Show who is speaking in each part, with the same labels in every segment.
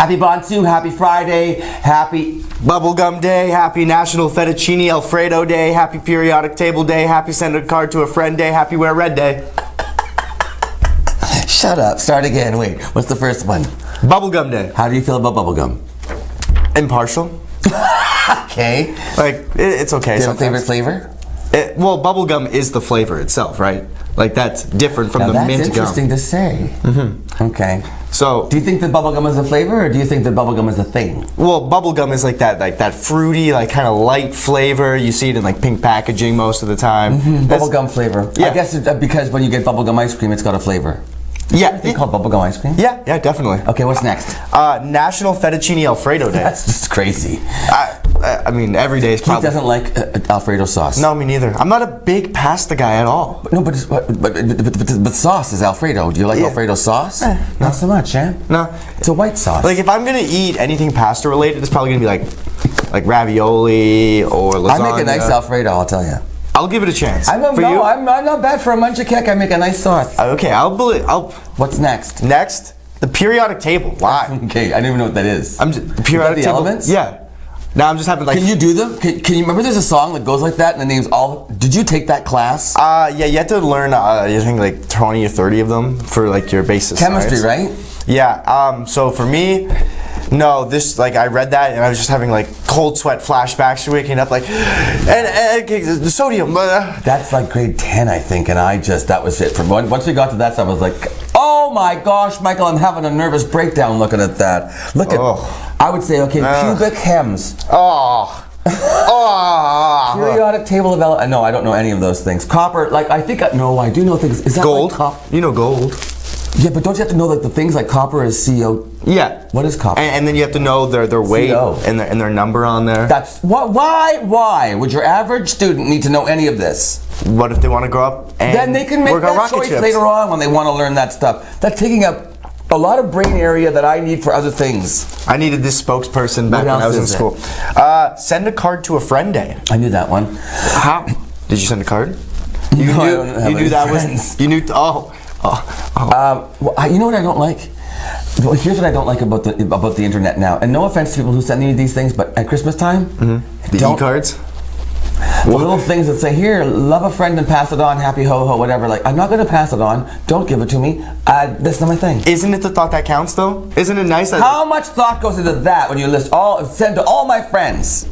Speaker 1: Happy Bonsu, happy Friday, happy
Speaker 2: Bubblegum Day, happy National Fettuccine Alfredo Day, happy Periodic Table Day, happy Send a Card to a Friend Day, happy Wear Red Day.
Speaker 1: Shut up, start again. Wait, what's the first one?
Speaker 2: Bubblegum Day.
Speaker 1: How do you feel about bubblegum?
Speaker 2: Impartial.
Speaker 1: Okay.
Speaker 2: Like, it's okay.
Speaker 1: Do you have a favorite flavor?
Speaker 2: Well, bubblegum is the flavor itself, right? Like, that's different from
Speaker 1: Now
Speaker 2: the
Speaker 1: that's
Speaker 2: mint gum.
Speaker 1: interesting to say. Mm-hmm. Okay.
Speaker 2: So,
Speaker 1: do you think that bubblegum is a flavor, or do you think that bubblegum is a thing?
Speaker 2: well, bubblegum is like that fruity, like kind of light flavor. You see it in like pink packaging most of the time.
Speaker 1: Mm-hmm. Bubblegum flavor.
Speaker 2: Yeah.
Speaker 1: I guess it's because when you get bubblegum ice cream, it's got a flavor.
Speaker 2: Yeah.
Speaker 1: They call it bubblegum ice cream?
Speaker 2: Yeah, definitely.
Speaker 1: Okay, what's next?
Speaker 2: National Fettuccine Alfredo Day.
Speaker 1: That's just crazy.
Speaker 2: I mean, every day is
Speaker 1: He
Speaker 2: probably...
Speaker 1: doesn't like Alfredo sauce.
Speaker 2: No, me neither. I'm not a big pasta guy at all.
Speaker 1: No, but sauce is Alfredo. Do you like Alfredo sauce? Not so much, eh?
Speaker 2: No.
Speaker 1: It's a white sauce.
Speaker 2: Like, if I'm gonna eat anything pasta related, it's probably gonna be like ravioli or lasagna.
Speaker 1: I make a nice Alfredo, I'll tell you.
Speaker 2: I'll give it a chance.
Speaker 1: I'm not bad for a munch of cake. I make a nice sauce.
Speaker 2: Okay, I'll.
Speaker 1: What's next?
Speaker 2: Next, the periodic table. Why?
Speaker 1: Okay, I don't even know what that is.
Speaker 2: The periodic
Speaker 1: the
Speaker 2: table.
Speaker 1: elements?
Speaker 2: Yeah. Now I'm just having like.
Speaker 1: Can you do them? Can you remember? There's a song that goes like that, and the name's all. Did you take that class?
Speaker 2: Yeah, you have to learn. I think like 20 or 30 of them for like your basic
Speaker 1: chemistry,
Speaker 2: science.
Speaker 1: right?
Speaker 2: Yeah. So for me, no. This like I read that and I was just having like cold sweat flashbacks, waking up like, and the sodium.
Speaker 1: That's like grade 10, I think, and that was it. Once we got to that stuff, I was like, oh my gosh, Michael, I'm having a nervous breakdown looking at that. Look at. I would say, okay, pubic hems. Periodic table of elements. No, I don't know any of those things. Copper, like I think I do know things. Is that
Speaker 2: gold?
Speaker 1: Like copper?
Speaker 2: You know gold.
Speaker 1: Yeah, but don't you have to know like the things like copper is CO?
Speaker 2: Yeah.
Speaker 1: What is copper?
Speaker 2: And then you have to know their weight
Speaker 1: CO.
Speaker 2: and their number on there.
Speaker 1: That's what. Why would your average student need to know any of this?
Speaker 2: What if they want to grow up and
Speaker 1: then they can make
Speaker 2: work on
Speaker 1: that
Speaker 2: rocket
Speaker 1: choice
Speaker 2: ships
Speaker 1: later on when they want to learn that stuff. That's taking up a lot of brain area that I need for other things.
Speaker 2: I needed this spokesperson back when I was in school. Send a card to a friend day.
Speaker 1: I knew that one.
Speaker 2: How? Did you send a card?
Speaker 1: You knew that friends.
Speaker 2: You knew.
Speaker 1: Well, you know what I don't like? Well, here's what I don't like about the internet now. And no offense to people who send me these things, but at Christmas time,
Speaker 2: the e-cards.
Speaker 1: The little things that say, here, love a friend and pass it on, happy ho-ho, whatever. Like, I'm not going to pass it on. Don't give it to me. That's not my thing.
Speaker 2: Isn't it the thought that counts, though? Isn't it nice that...
Speaker 1: How much thought goes into that when you send to all my friends?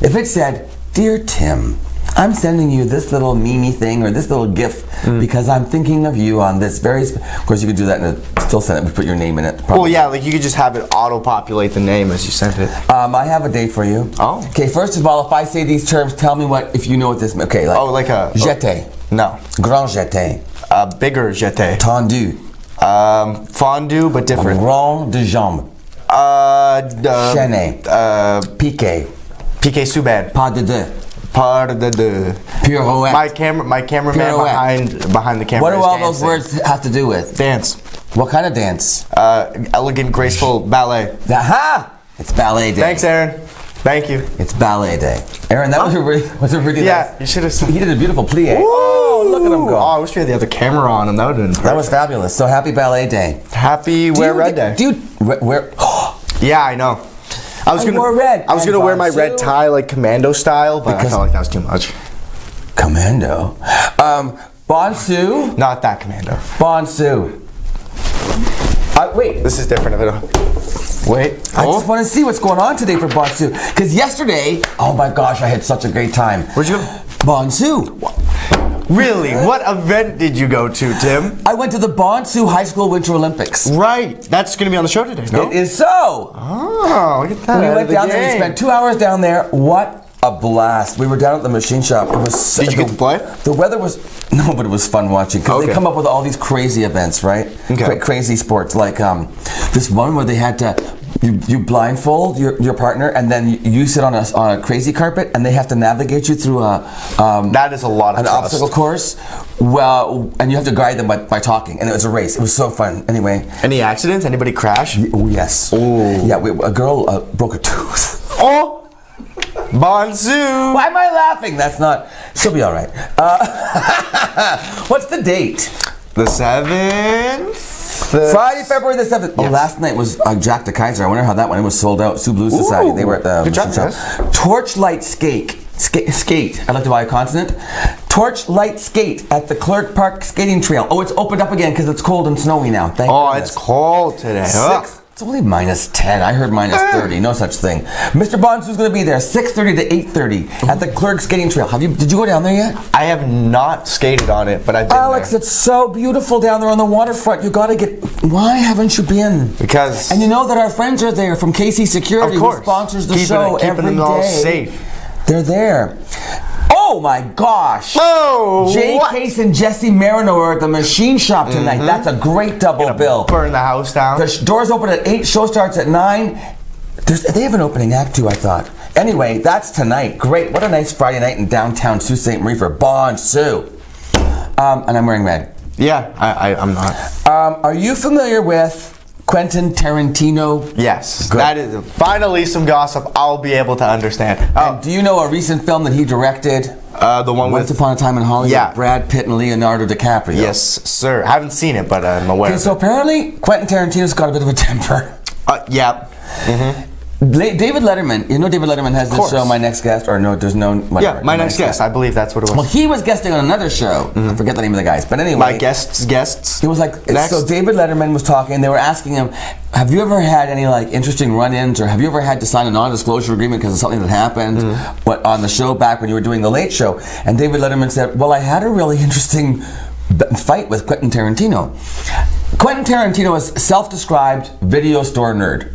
Speaker 1: If it said, Dear Tim, I'm sending you this little meme thing or this little GIF because I'm thinking of you on this very... Of course, you could do that and still send it, but put your name in it. Probably.
Speaker 2: Well, yeah, like you could just have it auto-populate the name as you send it.
Speaker 1: I have a date for you.
Speaker 2: Oh.
Speaker 1: Okay, first of all, if I say these terms, tell me if you know what this means. Okay, like...
Speaker 2: like a...
Speaker 1: Jeté.
Speaker 2: No.
Speaker 1: Grand jeté.
Speaker 2: Bigger jeté.
Speaker 1: Tendu.
Speaker 2: Fondue, but different.
Speaker 1: Rond de jambe. Chaîné. Piqué.
Speaker 2: Piqué Souban.
Speaker 1: Pas de deux.
Speaker 2: Pas de deux.
Speaker 1: Pirouette.
Speaker 2: My cameraman behind the camera.
Speaker 1: What do all those words have to do with?
Speaker 2: Dance.
Speaker 1: What kind of dance?
Speaker 2: Elegant, graceful ballet.
Speaker 1: Aha! It's ballet day.
Speaker 2: Thanks, Aaron. Thank you.
Speaker 1: It's ballet day. Aaron, that was a really
Speaker 2: yeah,
Speaker 1: nice.
Speaker 2: You should have seen.
Speaker 1: He did a beautiful plie.
Speaker 2: Ooh.
Speaker 1: Oh, look at him go.
Speaker 2: Oh, I wish we had the other camera on him. That would have been perfect.
Speaker 1: That was fabulous. So happy ballet day.
Speaker 2: Happy Wear Red Day.
Speaker 1: Do you wear?
Speaker 2: Yeah, I know. I was gonna wear my red tie like commando style, but I felt like that was too much.
Speaker 1: Commando. Bonsu.
Speaker 2: Not that commando.
Speaker 1: Bonsu. Wait.
Speaker 2: This is different. Wait.
Speaker 1: I just want to see what's going on today for Bonsu. Because yesterday, oh my gosh, I had such a great time.
Speaker 2: Where'd you go?
Speaker 1: Bonsu.
Speaker 2: Really? What event did you go to, Tim?
Speaker 1: I went to the Bonsu High School Winter Olympics.
Speaker 2: Right. That's going to be on the show today, no?
Speaker 1: It is so.
Speaker 2: Oh, look at that.
Speaker 1: We went down there. We spent 2 hours down there. What a blast. We were down at the machine shop. It was.
Speaker 2: Did you get to play?
Speaker 1: The weather was... No, but it was fun watching. Because they come up with all these crazy events, right?
Speaker 2: Okay.
Speaker 1: Crazy sports. Like this one where they had to... You blindfold your partner, and then you sit on a crazy carpet, and they have to navigate you through
Speaker 2: that is a lot of
Speaker 1: an
Speaker 2: trust.
Speaker 1: obstacle course. Well, and you have to guide them by talking, and it was a race. It was so fun. Anyway.
Speaker 2: Any accidents? Anybody crash?
Speaker 1: Oh yes.
Speaker 2: Oh.
Speaker 1: Yeah, a girl broke a tooth.
Speaker 2: Oh. Bonsu.
Speaker 1: Why am I laughing? That's not. She'll be all right. What's the date?
Speaker 2: The 7th.
Speaker 1: Friday, February the 7th. Oh,
Speaker 2: Yes.
Speaker 1: last night was Jack the Kaiser. I wonder how that went. It was sold out. Sioux Blues Society. They were at the
Speaker 2: Good job,
Speaker 1: machine
Speaker 2: guys.
Speaker 1: shop. Torchlight skate. I'd like to buy a consonant. Torchlight skate at the Clerk Park skating trail. Oh, it's opened up again because it's cold and snowy now. Thank goodness.
Speaker 2: It's cold today. Ugh.
Speaker 1: It's only minus 10. I heard minus 30. No such thing. Mr. Bonsu's going to be there 6:30 to 8:30 at the Clerk Skating Trail. Did you go down there yet?
Speaker 2: I have not skated on it, but I've been
Speaker 1: Alex,
Speaker 2: there.
Speaker 1: it's so beautiful down there on the waterfront. You got to get. Why haven't you been?
Speaker 2: Because
Speaker 1: And you know that our friends are there from KC Security,
Speaker 2: of course,
Speaker 1: who sponsors the
Speaker 2: keeping
Speaker 1: show
Speaker 2: keeping
Speaker 1: every
Speaker 2: them all
Speaker 1: day.
Speaker 2: safe.
Speaker 1: They're there. Oh my gosh!
Speaker 2: Oh,
Speaker 1: Jay
Speaker 2: what?
Speaker 1: Case and Jesse Marino are at the machine shop tonight. That's a great double bill.
Speaker 2: Burn the house down.
Speaker 1: The doors open at 8, show starts at 9. They have an opening act too, I thought. Anyway, that's tonight. Great. What a nice Friday night in downtown Sault Ste. Marie for Bonsu. And I'm wearing red.
Speaker 2: Yeah, I'm not.
Speaker 1: Are you familiar with Quentin Tarantino?
Speaker 2: Yes,
Speaker 1: Good.
Speaker 2: that is finally some gossip I'll be able to understand.
Speaker 1: And do you know a recent film that he directed?
Speaker 2: The one
Speaker 1: Once
Speaker 2: with
Speaker 1: Upon a Time in Hollywood.
Speaker 2: Yeah.
Speaker 1: Brad Pitt and Leonardo DiCaprio.
Speaker 2: Yes, sir. I haven't seen it, but I'm aware.
Speaker 1: Okay, so apparently Quentin Tarantino's got a bit of a temper.
Speaker 2: Yeah.
Speaker 1: David Letterman, you know David Letterman has this
Speaker 2: course.
Speaker 1: show, My Next Guest, or no, there's no... Whatever,
Speaker 2: Yeah, my next guest. I believe that's what it was.
Speaker 1: Well, he was guesting on another show. I forget the name of the guys, but anyway.
Speaker 2: My guests.
Speaker 1: He was like,
Speaker 2: Next.
Speaker 1: so David Letterman was talking, and they were asking him, have you ever had any like interesting run-ins, or have you ever had to sign a non-disclosure agreement because of something that happened on the show back when you were doing The Late Show? And David Letterman said, well, I had a really interesting fight with Quentin Tarantino. Quentin Tarantino is self-described video store nerd.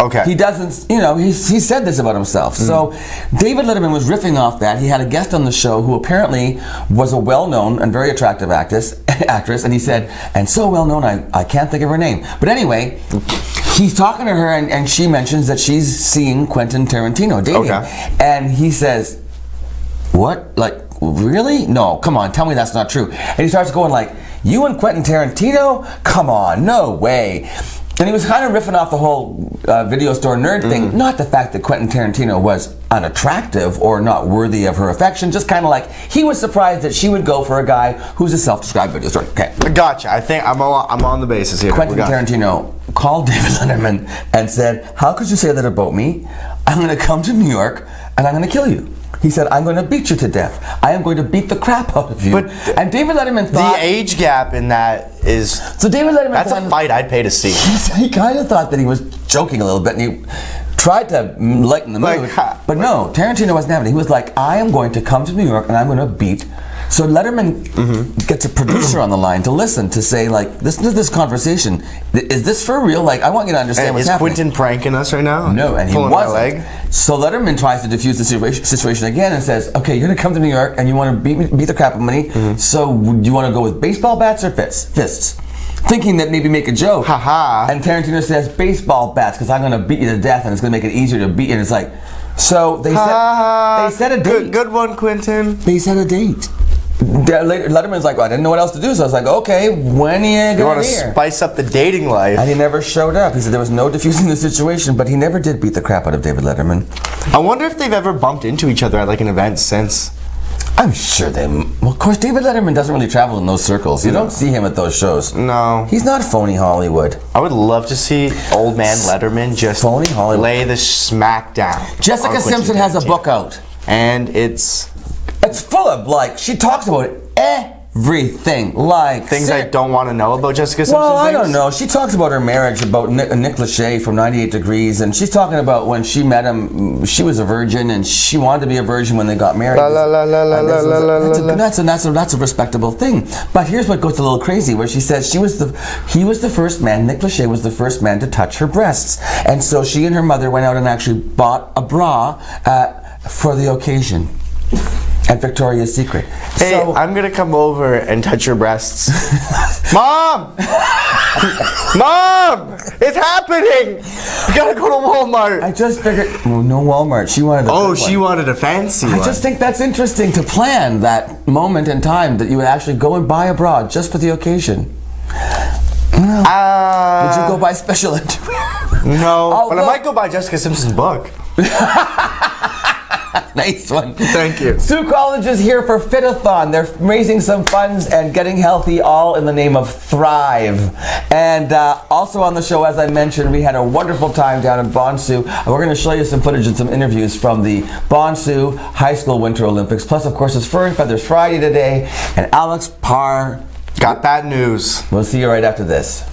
Speaker 2: Okay.
Speaker 1: He doesn't, he said this about himself. So David Letterman was riffing off that. He had a guest on the show who apparently was a well-known and very attractive actress, and he said, and so well-known, I can't think of her name. But anyway, he's talking to her, and she mentions that she's seeing Quentin Tarantino dating.
Speaker 2: Okay.
Speaker 1: And he says, what? Like, really? No, come on, tell me that's not true. And he starts going like, you and Quentin Tarantino? Come on, no way. And he was kind of riffing off the whole video store nerd thing. Not the fact that Quentin Tarantino was unattractive or not worthy of her affection, just kind of like he was surprised that she would go for a guy who's a self-described video store. Okay.
Speaker 2: Gotcha. I think I'm on the basis here.
Speaker 1: Quentin Tarantino called David Letterman and said, how could you say that about me? I'm going to come to New York and I'm going to kill you. He said, I'm going to beat you to death. I am going to beat the crap out of you.
Speaker 2: But
Speaker 1: and David Letterman thought...
Speaker 2: The age gap in that is...
Speaker 1: So David Letterman...
Speaker 2: That's a fight I'd pay to see.
Speaker 1: He kind of thought that he was joking a little bit, and he tried to lighten the mood. But no, Tarantino wasn't having it. He was like, I am going to come to New York, and I'm going to beat... So Letterman gets a producer on the line to listen, to say, like, listen to this conversation. Is this for real? Like, I want you to understand what's
Speaker 2: is
Speaker 1: happening.
Speaker 2: Quentin pranking us right now?
Speaker 1: No, and he
Speaker 2: Pulling my
Speaker 1: wasn't.
Speaker 2: leg?
Speaker 1: So Letterman tries to diffuse the situation again and says, okay, you're going to come to New York and you want to beat the crap out of me. So do you want to go with baseball bats or fists? Thinking that maybe make a joke.
Speaker 2: Ha-ha.
Speaker 1: And Tarantino says, baseball bats, because I'm going to beat you to death and it's going to make it easier to beat you. And it's like, so they set a date.
Speaker 2: Good one, Quentin.
Speaker 1: They set a date. Letterman's like, well, I didn't know what else to do, so I was like, okay, when are you
Speaker 2: You
Speaker 1: going
Speaker 2: want
Speaker 1: to
Speaker 2: to
Speaker 1: be here?
Speaker 2: spice up the dating life.
Speaker 1: And he never showed up. He said there was no diffusing the situation, but he never did beat the crap out of David Letterman.
Speaker 2: I wonder if they've ever bumped into each other at like an event since.
Speaker 1: I'm sure they... Well, of course, David Letterman doesn't really travel in those circles. You don't see him at those shows.
Speaker 2: No.
Speaker 1: He's not phony Hollywood.
Speaker 2: I would love to see old man Letterman just
Speaker 1: Phony Hollywood.
Speaker 2: lay the smack down.
Speaker 1: Jessica
Speaker 2: on Quentin
Speaker 1: Simpson has a
Speaker 2: Tarantino.
Speaker 1: book out.
Speaker 2: And it's
Speaker 1: It's full of, like, she talks about everything. Like...
Speaker 2: things I don't want to know about Jessica Simpson.
Speaker 1: Well, I
Speaker 2: things.
Speaker 1: don't know. She talks about her marriage, about Nick Lachey from 98 Degrees, and she's talking about when she met him, she was a virgin, and she wanted to be a virgin when they got married. That's a respectable thing. But here's what goes a little crazy, where she says he was the first man, Nick Lachey was the first man to touch her breasts. And so she and her mother went out and actually bought a bra for the occasion. At Victoria's Secret.
Speaker 2: Hey,
Speaker 1: So,
Speaker 2: I'm gonna come over and touch your breasts. Mom! Mom! It's happening! We gotta go to Walmart.
Speaker 1: I just figured, well, no Walmart. She wanted.
Speaker 2: She wanted a fancy
Speaker 1: I
Speaker 2: one.
Speaker 1: just think that's interesting to plan that moment in time that you would actually go and buy a bra just for the occasion. Would you go buy special underwear?
Speaker 2: No,
Speaker 1: Oh,
Speaker 2: but I
Speaker 1: look.
Speaker 2: might go buy Jessica Simpson's book.
Speaker 1: Nice one.
Speaker 2: Thank you.
Speaker 1: Sioux College is here for FitAthon. They're raising some funds and getting healthy, all in the name of Thrive. And also on the show, as I mentioned, we had a wonderful time down in Bonsu. We're going to show you some footage and some interviews from the Bonsu High School Winter Olympics. Plus, of course, it's Fur and Feathers Friday today. And Alex Parr
Speaker 2: got that news.
Speaker 1: We'll see you right after this.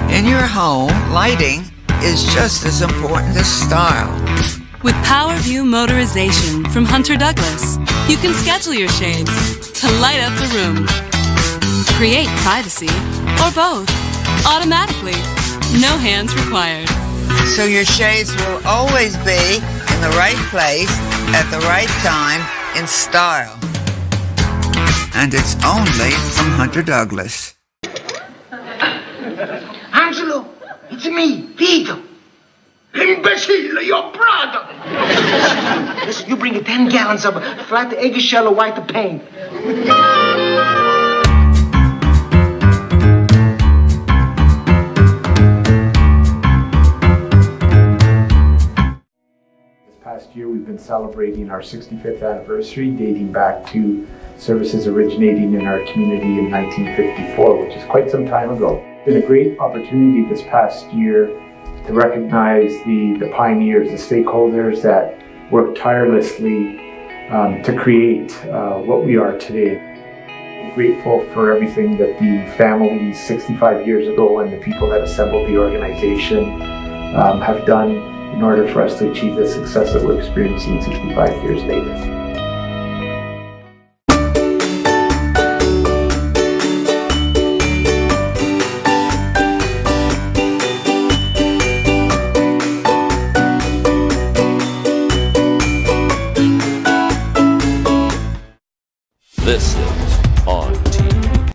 Speaker 3: In your home, lighting is just as important as style.
Speaker 4: With PowerView Motorization from Hunter Douglas, you can schedule your shades to light up the room. Create privacy, or both, automatically. No hands required.
Speaker 3: So your shades will always be in the right place at the right time in style. And it's only from Hunter Douglas.
Speaker 5: Angelo, it's me, Vito. Imbecile, your brother. Listen, you bring 10 gallons of flat eggshell or white paint.
Speaker 6: This past year, we've been celebrating our 65th anniversary, dating back to services originating in our community in 1954, which is quite some time ago. It's been a great opportunity this past year to recognize the pioneers, the stakeholders that worked tirelessly to create what we are today. I'm grateful for everything that the families 65 years ago and the people that assembled the organization have done in order for us to achieve the success that we're experiencing 65 years later.
Speaker 7: This is ONNtv.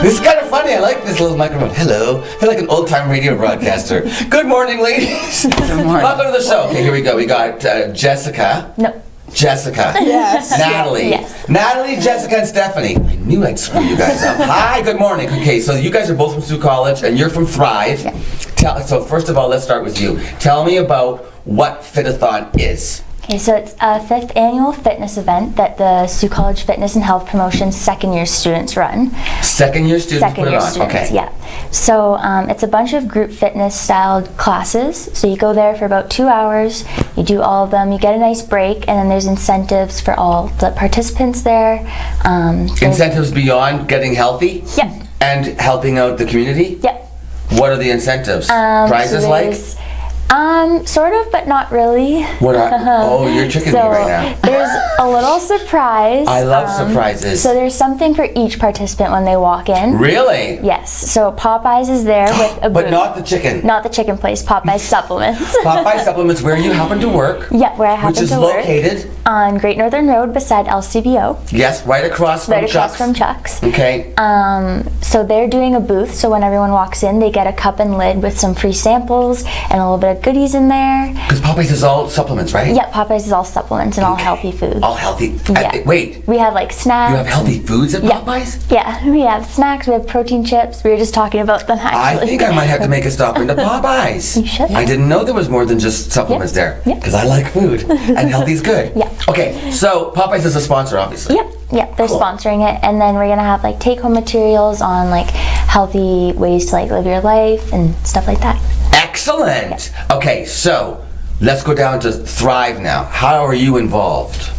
Speaker 1: This is kind of funny. I like this little microphone. Hello. I feel like an old-time radio broadcaster. Good morning, ladies.
Speaker 3: Good morning.
Speaker 1: Welcome to the show. Okay, here we go. We got Jessica.
Speaker 8: No.
Speaker 1: Jessica.
Speaker 8: Yes.
Speaker 1: Natalie.
Speaker 8: Yes.
Speaker 1: Natalie, Jessica, and Stephanie. I knew I'd screw you guys up. Hi, good morning. Okay, so you guys are both from Sioux College, and you're from Thrive.
Speaker 8: Yeah.
Speaker 1: So first of all, let's start with you. Tell me about what FitAthon is.
Speaker 8: Okay, so it's a 5th annual fitness event that the Sioux College Fitness and Health Promotion second-year students run.
Speaker 1: Second-year students put it on.
Speaker 8: Students,
Speaker 1: okay.
Speaker 8: yeah. So it's a bunch of group fitness-styled classes. So you go there for about 2 hours. You do all of them. You get a nice break, and then there's incentives for all the participants there.
Speaker 1: Incentives beyond getting healthy?
Speaker 8: Yep.
Speaker 1: And helping out the community?
Speaker 8: Yep.
Speaker 1: What are the incentives? Prizes
Speaker 8: so
Speaker 1: like?
Speaker 8: Sort of, but not really.
Speaker 1: What are, oh, you're tricking me right now.
Speaker 8: There's a little surprise.
Speaker 1: I love surprises.
Speaker 8: So there's something for each participant when they walk in.
Speaker 1: Really?
Speaker 8: Yes. So Popeyes is there with a
Speaker 1: But
Speaker 8: booth.
Speaker 1: not the chicken.
Speaker 8: Not the chicken place. Popeyes supplements.
Speaker 1: Popeye supplements, where you happen to work.
Speaker 8: Yeah, where I happen
Speaker 1: which is
Speaker 8: to work.
Speaker 1: located
Speaker 8: On Great Northern Road beside LCBO.
Speaker 1: Yes, right across from
Speaker 8: Right across
Speaker 1: Chuck's.
Speaker 8: from Chuck's.
Speaker 1: Okay.
Speaker 8: So they're doing a booth, so when everyone walks in, they get a cup and lid with some free samples and a little bit of goodies in there.
Speaker 1: Because Popeyes is all supplements, right?
Speaker 8: Yeah, Popeyes is all supplements and all healthy foods.
Speaker 1: All healthy.
Speaker 8: Yeah.
Speaker 1: Wait,
Speaker 8: We have like snacks.
Speaker 1: you have healthy foods at
Speaker 8: Yeah.
Speaker 1: Popeyes?
Speaker 8: Yeah, we have snacks, we have protein chips. We were just talking about them
Speaker 1: I
Speaker 8: actually.
Speaker 1: think I might have to make a stop into Popeyes.
Speaker 8: You should.
Speaker 1: I didn't know there was more than just supplements there.
Speaker 8: Yeah.
Speaker 1: Because I like food. And healthy's good.
Speaker 8: Yeah.
Speaker 1: Okay, so Popeyes is a sponsor, obviously.
Speaker 8: Yep, they're
Speaker 1: Cool.
Speaker 8: sponsoring it, and then we're gonna have like take-home materials on like healthy ways to like live your life and stuff like that.
Speaker 1: Excellent. Okay, so let's go down to Thrive now. How are you involved?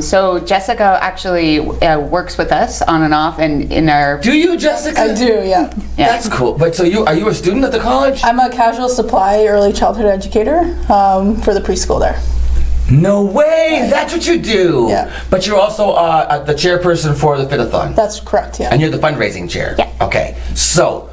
Speaker 9: So Jessica actually works with us on and off, and in our.
Speaker 1: Do you, Jessica?
Speaker 10: I do, yeah.
Speaker 1: That's cool. But so are you a student at the college?
Speaker 10: I'm a casual supply early childhood educator for the preschool there.
Speaker 1: No way! That's what you do.
Speaker 10: Yeah.
Speaker 1: But you're also the chairperson for the FitAthon.
Speaker 10: That's correct, yeah.
Speaker 1: And you're the fundraising chair.
Speaker 8: Yeah.
Speaker 1: Okay. So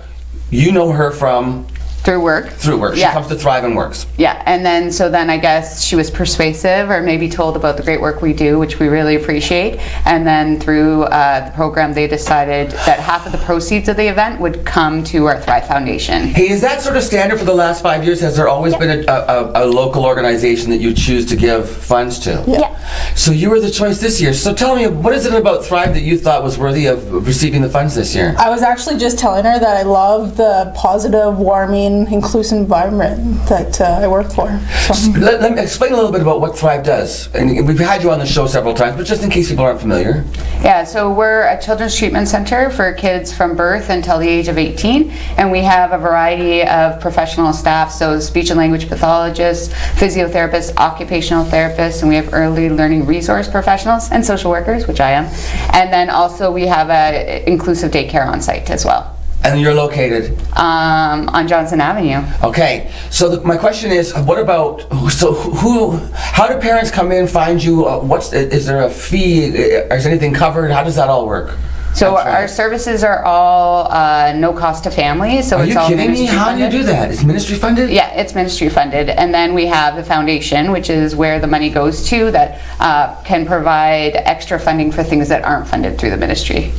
Speaker 1: you know her from
Speaker 9: Through work.
Speaker 1: She
Speaker 9: Yeah.
Speaker 1: comes to Thrive and works.
Speaker 9: Yeah, and then I guess she was persuasive or maybe told about the great work we do, which we really appreciate. And then through the program, they decided that half of the proceeds of the event would come to our Thrive Foundation.
Speaker 1: Hey, is that sort of standard for the last 5 years? Has there always been a local organization that you choose to give funds to?
Speaker 8: Yeah.
Speaker 1: So you were the choice this year. So tell me, what is it about Thrive that you thought was worthy of receiving the funds this year?
Speaker 10: I was actually just telling her that I love the positive, warming, inclusive environment that I work for. So.
Speaker 1: Let me explain a little bit about what Thrive does. And we've had you on the show several times, but just in case people aren't familiar.
Speaker 9: Yeah, so we're a children's treatment center for kids from birth until the age of 18, and we have a variety of professional staff, so speech and language pathologists, physiotherapists, occupational therapists, and we have early learning resource professionals and social workers, which I am. And then also we have a inclusive daycare on site as well.
Speaker 1: And you're located?
Speaker 9: On Johnson Avenue.
Speaker 1: Okay, so my question is, what about, how do parents come in, find you, is there a fee, is anything covered, how does that all work?
Speaker 9: So our services are all no cost to families. So
Speaker 1: Are
Speaker 9: it's
Speaker 1: you
Speaker 9: all
Speaker 1: kidding me?
Speaker 9: ministry
Speaker 1: How do you
Speaker 9: funded.
Speaker 1: do that? It's ministry funded?
Speaker 9: Yeah, it's ministry funded. And then we have the foundation, which is where the money goes to, that can provide extra funding for things that aren't funded through the ministry.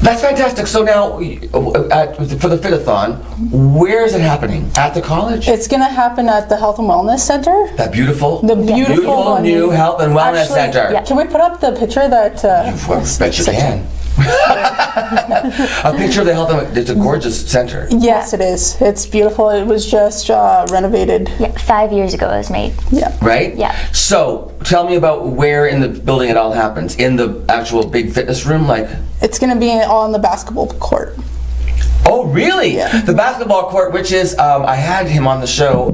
Speaker 1: That's fantastic. So now, for the FitAthon, where is it happening? At the college?
Speaker 10: It's going to happen at the Health and Wellness Center.
Speaker 1: That beautiful,
Speaker 10: The beautiful one.
Speaker 1: new Health and Wellness Center.
Speaker 10: Yeah. Can we put up the picture that...
Speaker 1: I bet you can. A picture of the Health and it's a gorgeous center.
Speaker 10: Yes, it is. It's beautiful. It was just renovated.
Speaker 8: Yeah, 5 years ago it was made.
Speaker 10: Yeah.
Speaker 1: Right?
Speaker 8: Yeah.
Speaker 1: So, tell me about where in the building it all happens. In the actual big fitness room, like?
Speaker 10: It's going to be on the basketball court.
Speaker 1: Oh, really?
Speaker 10: Yeah.
Speaker 1: The basketball court, which is, I had him on the show.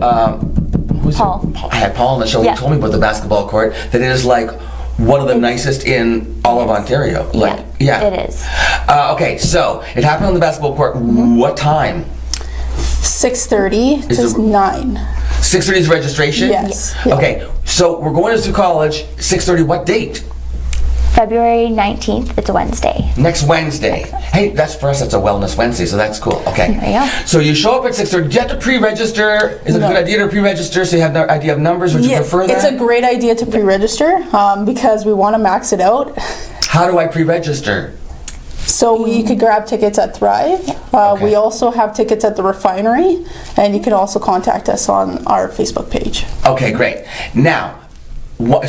Speaker 8: Paul.
Speaker 1: I had Paul on the show.
Speaker 8: Yeah.
Speaker 1: He told me about the basketball court. That it is like one of the nicest in all of Ontario. Like, yeah.
Speaker 8: It is.
Speaker 1: Okay, so it happened on the basketball court. What time?
Speaker 10: 6:30 to 9.
Speaker 1: 6:30 is registration?
Speaker 10: Yes. Yeah.
Speaker 1: Okay, so we're going to college. 6:30. What date?
Speaker 8: February 19th, it's a Wednesday.
Speaker 1: Next Wednesday. Hey, that's for us. That's a Wellness Wednesday, so that's cool. Okay.
Speaker 8: There you go.
Speaker 1: So you show up at 6:30. Do you have to pre-register? Is it a good idea to pre-register so you have an idea of numbers? Would you prefer that?
Speaker 10: It's a great idea to pre-register because we want to max it out.
Speaker 1: How do I pre-register?
Speaker 10: So you could grab tickets at Thrive. We also have tickets at the Refinery, and you can also contact us on our Facebook page.
Speaker 1: Okay, great. Now,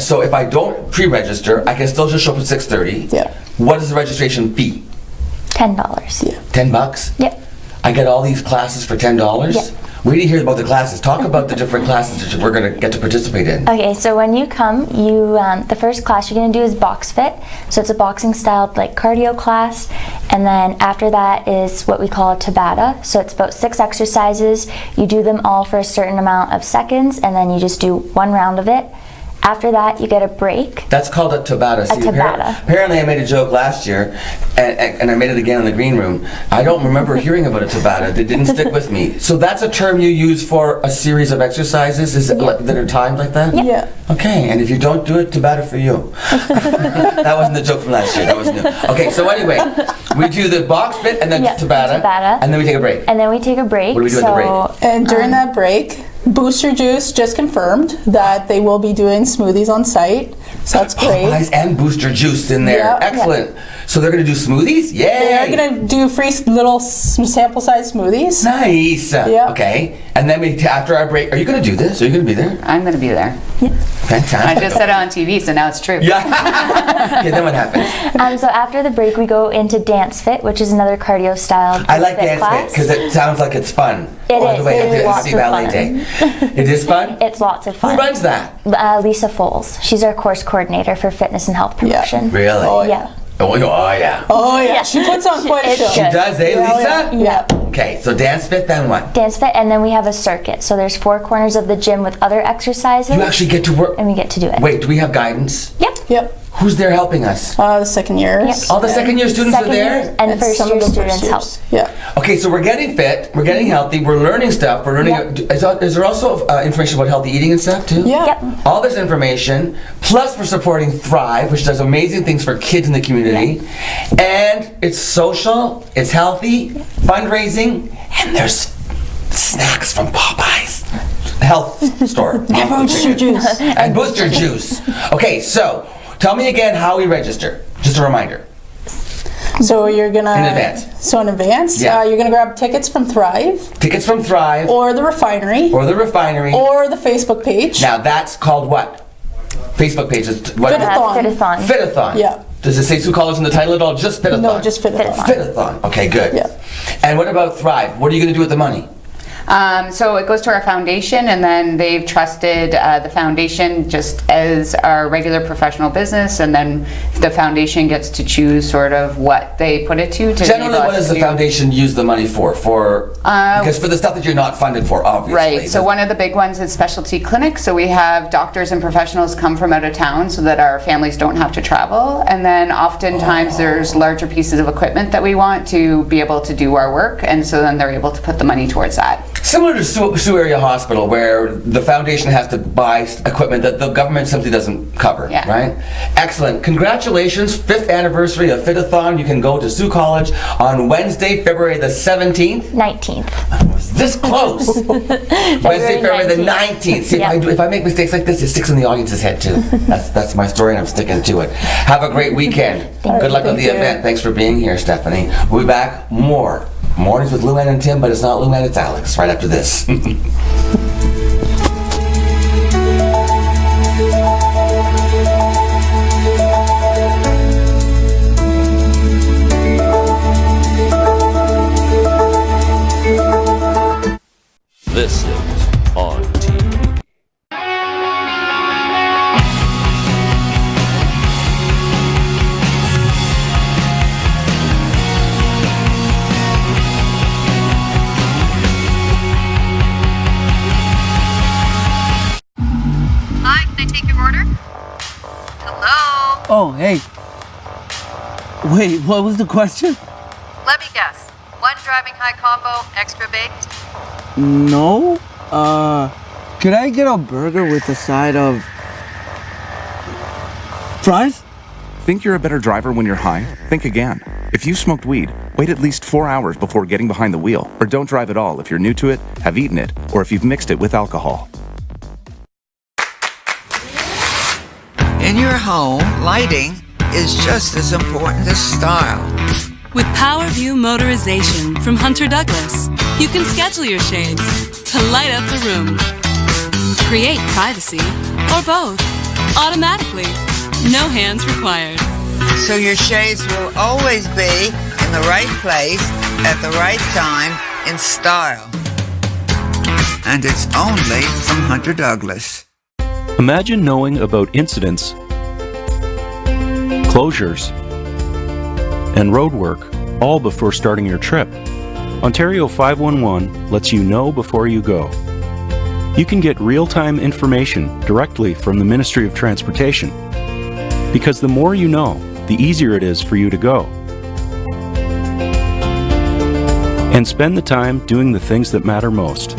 Speaker 1: so if I don't pre-register, I can still just show up at 6:30.
Speaker 10: Yeah.
Speaker 1: What is the registration fee?
Speaker 8: $10.
Speaker 10: Yeah.
Speaker 1: $10?
Speaker 8: Yep.
Speaker 1: I get all these classes for $10?
Speaker 8: Yep.
Speaker 1: We need to hear about the classes. Talk about the different classes that we're going to get to participate in.
Speaker 8: Okay, so when you come, the first class you're going to do is box fit. So it's a boxing style like cardio class, and then after that is what we call a Tabata. So it's about 6 exercises. You do them all for a certain amount of seconds, and then you just do one round of it. After that, you get a break.
Speaker 1: That's called a Tabata. See,
Speaker 8: Tabata.
Speaker 1: Apparently I made a joke last year, and I made it again in the green room. I don't remember hearing about a Tabata. It didn't stick with me. So that's a term you use for a series of exercises that are timed like that?
Speaker 10: Yeah.
Speaker 1: Okay, and if you don't do it, Tabata for you. That wasn't the joke from last year. That was new. Okay, so anyway, we do the box bit and then Tabata, and then we take a break.
Speaker 8: And then we take a break.
Speaker 1: What do we do at the break?
Speaker 10: And during that break, Booster Juice just confirmed that they will be doing smoothies on site. So that's great.
Speaker 1: Popeyes and Booster Juice in there.
Speaker 10: Yeah.
Speaker 1: Excellent. So they're going to do smoothies? Yay!
Speaker 10: They're going to do free little sample size smoothies.
Speaker 1: Nice.
Speaker 10: Yeah.
Speaker 1: Okay. And then after our break, are you going to do this? Are you going to be there?
Speaker 9: I'm going to be there.
Speaker 1: Fantastic.
Speaker 9: I just said it on TV, so now it's true.
Speaker 1: Yeah. Okay, then what happens?
Speaker 8: So after the break, we go into Dance Fit, which is another cardio style.
Speaker 1: I like
Speaker 8: fit
Speaker 1: Dance
Speaker 8: class.
Speaker 1: Fit because it sounds like it's fun.
Speaker 8: It
Speaker 1: All
Speaker 8: is.
Speaker 1: the way
Speaker 8: It is
Speaker 1: to
Speaker 8: lots
Speaker 1: see
Speaker 8: of
Speaker 1: Ballet
Speaker 8: fun.
Speaker 1: Day. It is fun?
Speaker 8: It's lots of fun.
Speaker 1: Who runs that?
Speaker 8: Lisa Foles. She's our course coordinator for fitness and health promotion.
Speaker 1: Really?
Speaker 10: Oh,
Speaker 8: Yeah.
Speaker 1: Oh, yeah.
Speaker 10: Oh, yeah. She puts on quite a
Speaker 8: It's
Speaker 10: show.
Speaker 1: She does, eh, Lisa?
Speaker 10: Yeah.
Speaker 1: Okay, so Dance Fit, then what?
Speaker 8: Dance Fit, and then we have a circuit. So there's 4 corners of the gym with other exercises.
Speaker 1: You actually get to work.
Speaker 8: And we get to do it.
Speaker 1: Wait, do we have guidance?
Speaker 8: Yep.
Speaker 10: Yep.
Speaker 1: Who's there helping us?
Speaker 10: The second years.
Speaker 1: All the second year students
Speaker 8: Second
Speaker 1: are there?
Speaker 8: years and first
Speaker 10: some
Speaker 8: year
Speaker 10: of the
Speaker 8: students
Speaker 10: first
Speaker 8: help.
Speaker 10: years. Yeah.
Speaker 1: Okay, so we're getting fit, we're getting healthy, we're learning stuff, we're learning. Is there also information about healthy eating and stuff too?
Speaker 10: Yeah.
Speaker 8: Yep.
Speaker 1: All this information, plus we're supporting Thrive, which does amazing things for kids in the community. And it's social, it's healthy, fundraising, and there's snacks from Popeyes. Health store.
Speaker 10: And booster juice.
Speaker 1: And booster juice. Okay, so tell me again how we register. Just a reminder.
Speaker 10: So you're gonna
Speaker 1: In advance.
Speaker 10: So in advance,
Speaker 1: Yeah.
Speaker 10: you're gonna grab tickets from Thrive
Speaker 1: Tickets from Thrive
Speaker 10: or the Refinery
Speaker 1: or the Refinery.
Speaker 10: or the Facebook page.
Speaker 1: Now that's called what? Facebook page is what?
Speaker 10: FitAthon.
Speaker 8: FitAthon.
Speaker 1: FitAthon.
Speaker 10: Yeah.
Speaker 1: Does it say Sioux College in the title at all? Just FitAthon.
Speaker 10: No, just FitAthon.
Speaker 1: FitAthon. Okay, good.
Speaker 10: Yeah.
Speaker 1: And what about Thrive? What are you going to do with the money?
Speaker 9: So it goes to our foundation, and then they've trusted the foundation just as our regular professional business, and then the foundation gets to choose sort of what they put it to
Speaker 1: Generally,
Speaker 9: enable
Speaker 1: what
Speaker 9: us
Speaker 1: does the
Speaker 9: to-
Speaker 1: foundation use the money for? Because for the stuff that you're not funded for, obviously.
Speaker 9: Right, so one of the big ones is specialty clinics. So we have doctors and professionals come from out of town so that our families don't have to travel. And then oftentimes there's larger pieces of equipment that we want to be able to do our work. And so then they're able to put the money towards that.
Speaker 1: Similar to Sioux Area Hospital, where the foundation has to buy equipment that the government simply doesn't cover,
Speaker 9: Yeah.
Speaker 1: right? Excellent. Congratulations, 5th anniversary of FitAthon. You can go to Sioux College on Wednesday, February the 17th.
Speaker 8: 19th.
Speaker 1: This close. Wednesday, February the 19th. See,
Speaker 8: Yeah.
Speaker 1: if I make mistakes like this, it sticks in the audience's head too. That's my story, and I'm sticking to it. Have a great weekend. Good luck with the event. Thanks for being here, Stephanie. We'll be back more mornings with Luann and Tim, but it's not Luann, it's Alex. Right after this.
Speaker 7: This is On TV.
Speaker 11: Hi, can I take your order? Hello?
Speaker 12: Oh, hey. Wait, what was the question?
Speaker 11: Let me guess. One driving high combo, extra baked?
Speaker 12: No. Could I get a burger with a side of fries?
Speaker 13: Think you're a better driver when you're high? Think again. If you smoked weed, wait at least 4 hours before getting behind the wheel, or don't drive at all if you're new to it, have eaten it, or if you've mixed it with alcohol.
Speaker 3: In your home, lighting is just as important as style.
Speaker 4: With PowerView Motorization from Hunter Douglas, you can schedule your shades to light up the room, create privacy, or both, automatically. No hands required.
Speaker 3: So your shades will always be in the right place at the right time in style. And it's only from Hunter Douglas.
Speaker 14: Imagine knowing about incidents, closures, and roadwork all before starting your trip. Ontario 511 lets you know before you go. You can get real-time information directly from the Ministry of Transportation. Because the more you know, the easier it is for you to go. And spend the time doing the things that matter most.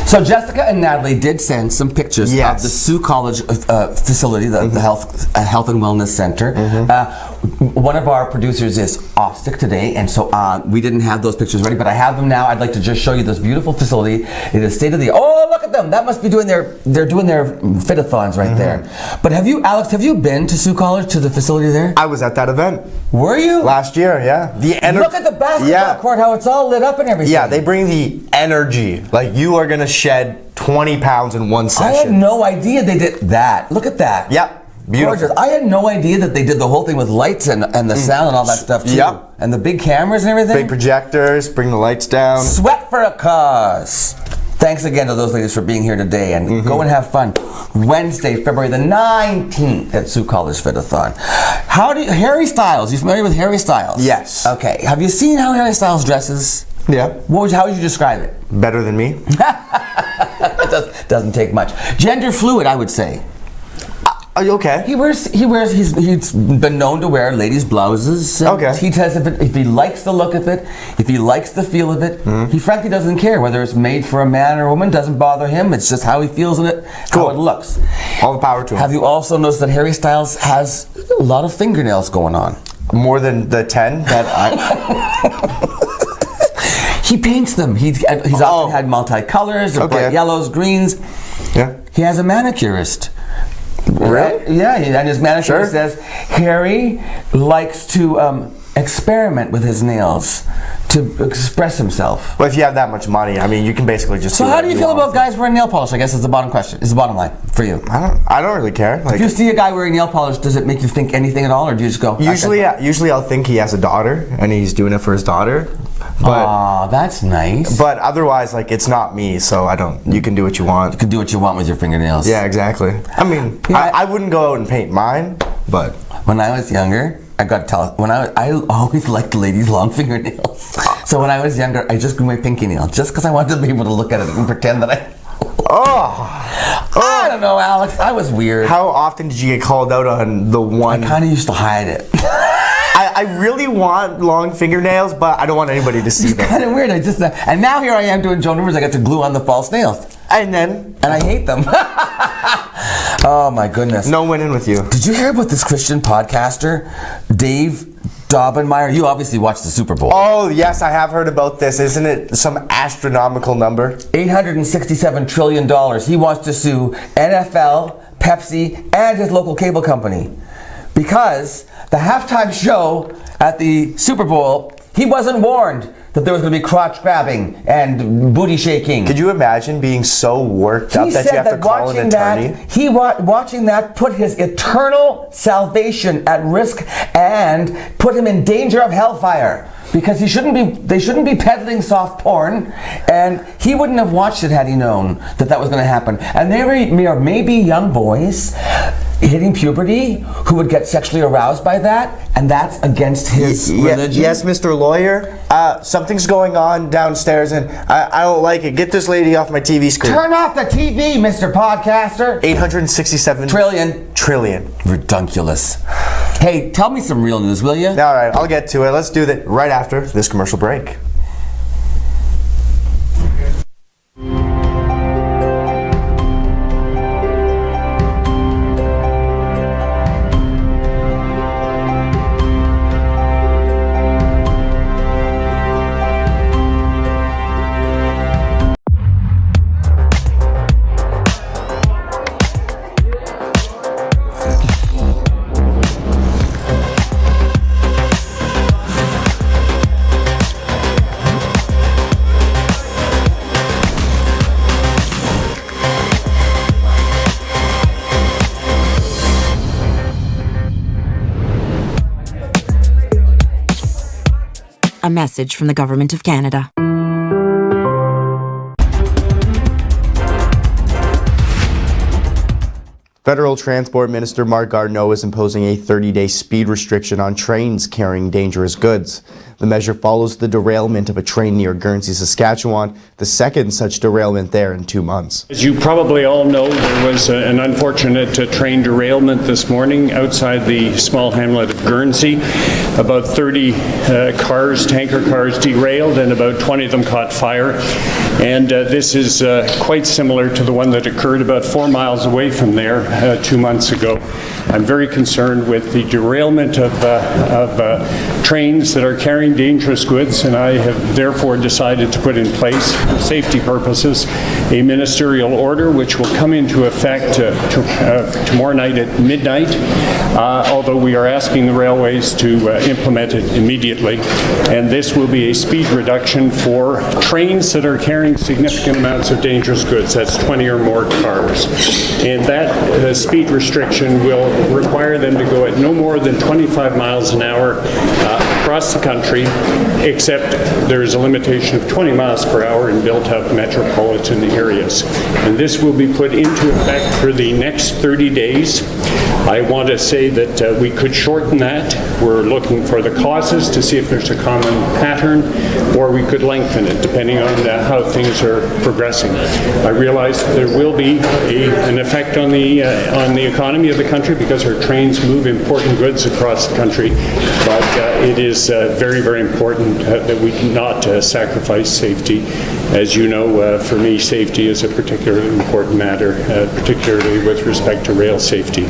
Speaker 1: So Jessica and Natalie did send some pictures of the Sioux College facility, the health and wellness center. One of our producers is off sick today, and so we didn't have those pictures ready, but I have them now. I'd like to just show you this beautiful facility. It is state of the art. Oh, look at them! That must be they're doing their FitAthons right there. But Alex, have you been to Sioux College, to the facility there?
Speaker 2: I was at that event.
Speaker 1: Were you?
Speaker 2: Last year, yeah.
Speaker 1: Look at the basketball court, how it's all lit up and everything.
Speaker 2: Yeah, they bring the energy. Like, you are gonna shed 20 pounds in one session.
Speaker 1: I had no idea they did that. Look at that.
Speaker 2: Yep. Beautiful.
Speaker 1: Gorgeous. I had no idea that they did the whole thing with lights and the sound and all that stuff too.
Speaker 2: Yep.
Speaker 1: And the big cameras and everything.
Speaker 2: Big projectors, bring the lights down.
Speaker 1: Sweat for a cause. Thanks again to those ladies for being here today, and go and have fun. Wednesday, February the 19th at Sioux College FitAthon. Harry Styles, you familiar with Harry Styles?
Speaker 2: Yes.
Speaker 1: Okay, have you seen how Harry Styles dresses?
Speaker 2: Yeah.
Speaker 1: How would you describe it?
Speaker 2: Better than me.
Speaker 1: It doesn't take much. Gender fluid, I would say.
Speaker 2: Are you okay?
Speaker 1: He's been known to wear ladies' blouses.
Speaker 2: Okay.
Speaker 1: He says if he likes the look of it, if he likes the feel of it, he frankly doesn't care whether it's made for a man or a woman. Doesn't bother him. It's just how he feels in it, how it looks.
Speaker 2: All the power to him.
Speaker 1: Have you also noticed that Harry Styles has a lot of fingernails going on?
Speaker 2: More than the 10 that I...
Speaker 1: He paints them. He's often had multicolors, bright yellows, greens.
Speaker 2: Yeah.
Speaker 1: He has a manicurist.
Speaker 2: Really?
Speaker 1: Yeah, and his manicurist says Harry likes to experiment with his nails to express himself.
Speaker 2: Well, if you have that much money, I mean, you can basically just.
Speaker 1: So how do you feel about guys wearing nail polish? I guess is the bottom question. Is the bottom line for you?
Speaker 2: I don't really care.
Speaker 1: If you see a guy wearing nail polish, does it make you think anything at all, or do you just go?
Speaker 2: Usually I'll think he has a daughter and he's doing it for his daughter.
Speaker 1: But that's nice.
Speaker 2: But otherwise, like, it's not me, so I don't. You can do what you want.
Speaker 1: You can do what you want with your fingernails.
Speaker 2: Yeah, exactly. I mean, I wouldn't go out and paint mine, but
Speaker 1: when I was younger, I got to tell. I always liked ladies' long fingernails. So when I was younger, I just grew my pinky nail just because I wanted to be able to look at it and pretend that I. I don't know, Alex. I was weird.
Speaker 2: How often did you get called out on the one?
Speaker 1: I kind of used to hide it.
Speaker 2: I really want long fingernails, but I don't want anybody to see them.
Speaker 1: It's kind of weird. And now here I am doing Joan Rivers. I get to glue on the false nails.
Speaker 2: And
Speaker 1: I hate them. Oh my goodness.
Speaker 2: No winning with you.
Speaker 1: Did you hear about this Christian podcaster, Dave Daubenmire? You obviously watched the Super Bowl.
Speaker 2: Oh yes, I have heard about this. Isn't it some astronomical number?
Speaker 1: $867 trillion. He wants to sue NFL, Pepsi, and his local cable company because the halftime show at the Super Bowl, he wasn't warned that there was going to be crotch grabbing and booty shaking.
Speaker 2: Could you imagine being so worked up that you have to call an attorney?
Speaker 1: Watching that put his eternal salvation at risk and put him in danger of hellfire. Because they shouldn't be peddling soft porn, and he wouldn't have watched it had he known that was going to happen. And there are maybe young boys hitting puberty who would get sexually aroused by that, and that's against his religion.
Speaker 2: Yes, Mr. Lawyer. Something's going on downstairs, and I don't like it. Get this lady off my TV screen.
Speaker 1: Turn off the TV, Mr. Podcaster.
Speaker 2: 867 trillion.
Speaker 1: Ridiculous. Hey, tell me some real news, will you?
Speaker 2: All right, I'll get to it. Let's do that right after this commercial break.
Speaker 15: A message from the Government of Canada.
Speaker 2: Federal Transport Minister Marc Garneau is imposing a 30-day speed restriction on trains carrying dangerous goods. The measure follows the derailment of a train near Guernsey, Saskatchewan, the second such derailment there in 2 months.
Speaker 16: As you probably all know, there was an unfortunate train derailment this morning outside the small hamlet of Guernsey. About 30 tanker cars derailed, and about 20 of them caught fire. And this is quite similar to the one that occurred about 4 miles away from there 2 months ago. I'm very concerned with the derailment of trains that are carrying dangerous goods, and I have therefore decided to put in place, for safety purposes, a ministerial order which will come into effect tomorrow night at midnight, although we are asking the railways to implement it immediately. And this will be a speed reduction for trains that are carrying significant amounts of dangerous goods. That's 20 or more cars. And that speed restriction will require them to go at no more than 25 miles an hour across the country, except there is a limitation of 20 miles per hour in built-up metropolitan areas. And this will be put into effect for the next 30 days. I want to say that we could shorten that. We're looking for the causes to see if there's a common pattern, or we could lengthen it depending on how things are progressing. I realize that there will be an effect on the economy of the country because our trains move important goods across the country, but it is very, very important that we not sacrifice safety. As you know, for me, safety is a particularly important matter, particularly with respect to rail safety.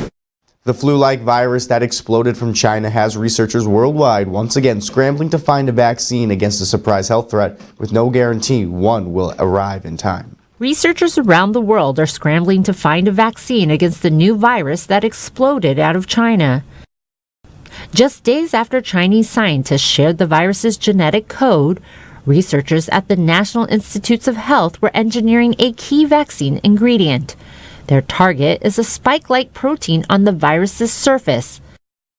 Speaker 2: The flu-like virus that exploded from China has researchers worldwide once again scrambling to find a vaccine against a surprise health threat with no guarantee one will arrive in time.
Speaker 17: Researchers around the world are scrambling to find a vaccine against the new virus that exploded out of China. Just days after Chinese scientists shared the virus's genetic code, researchers at the National Institutes of Health were engineering a key vaccine ingredient. Their target is a spike-like protein on the virus's surface.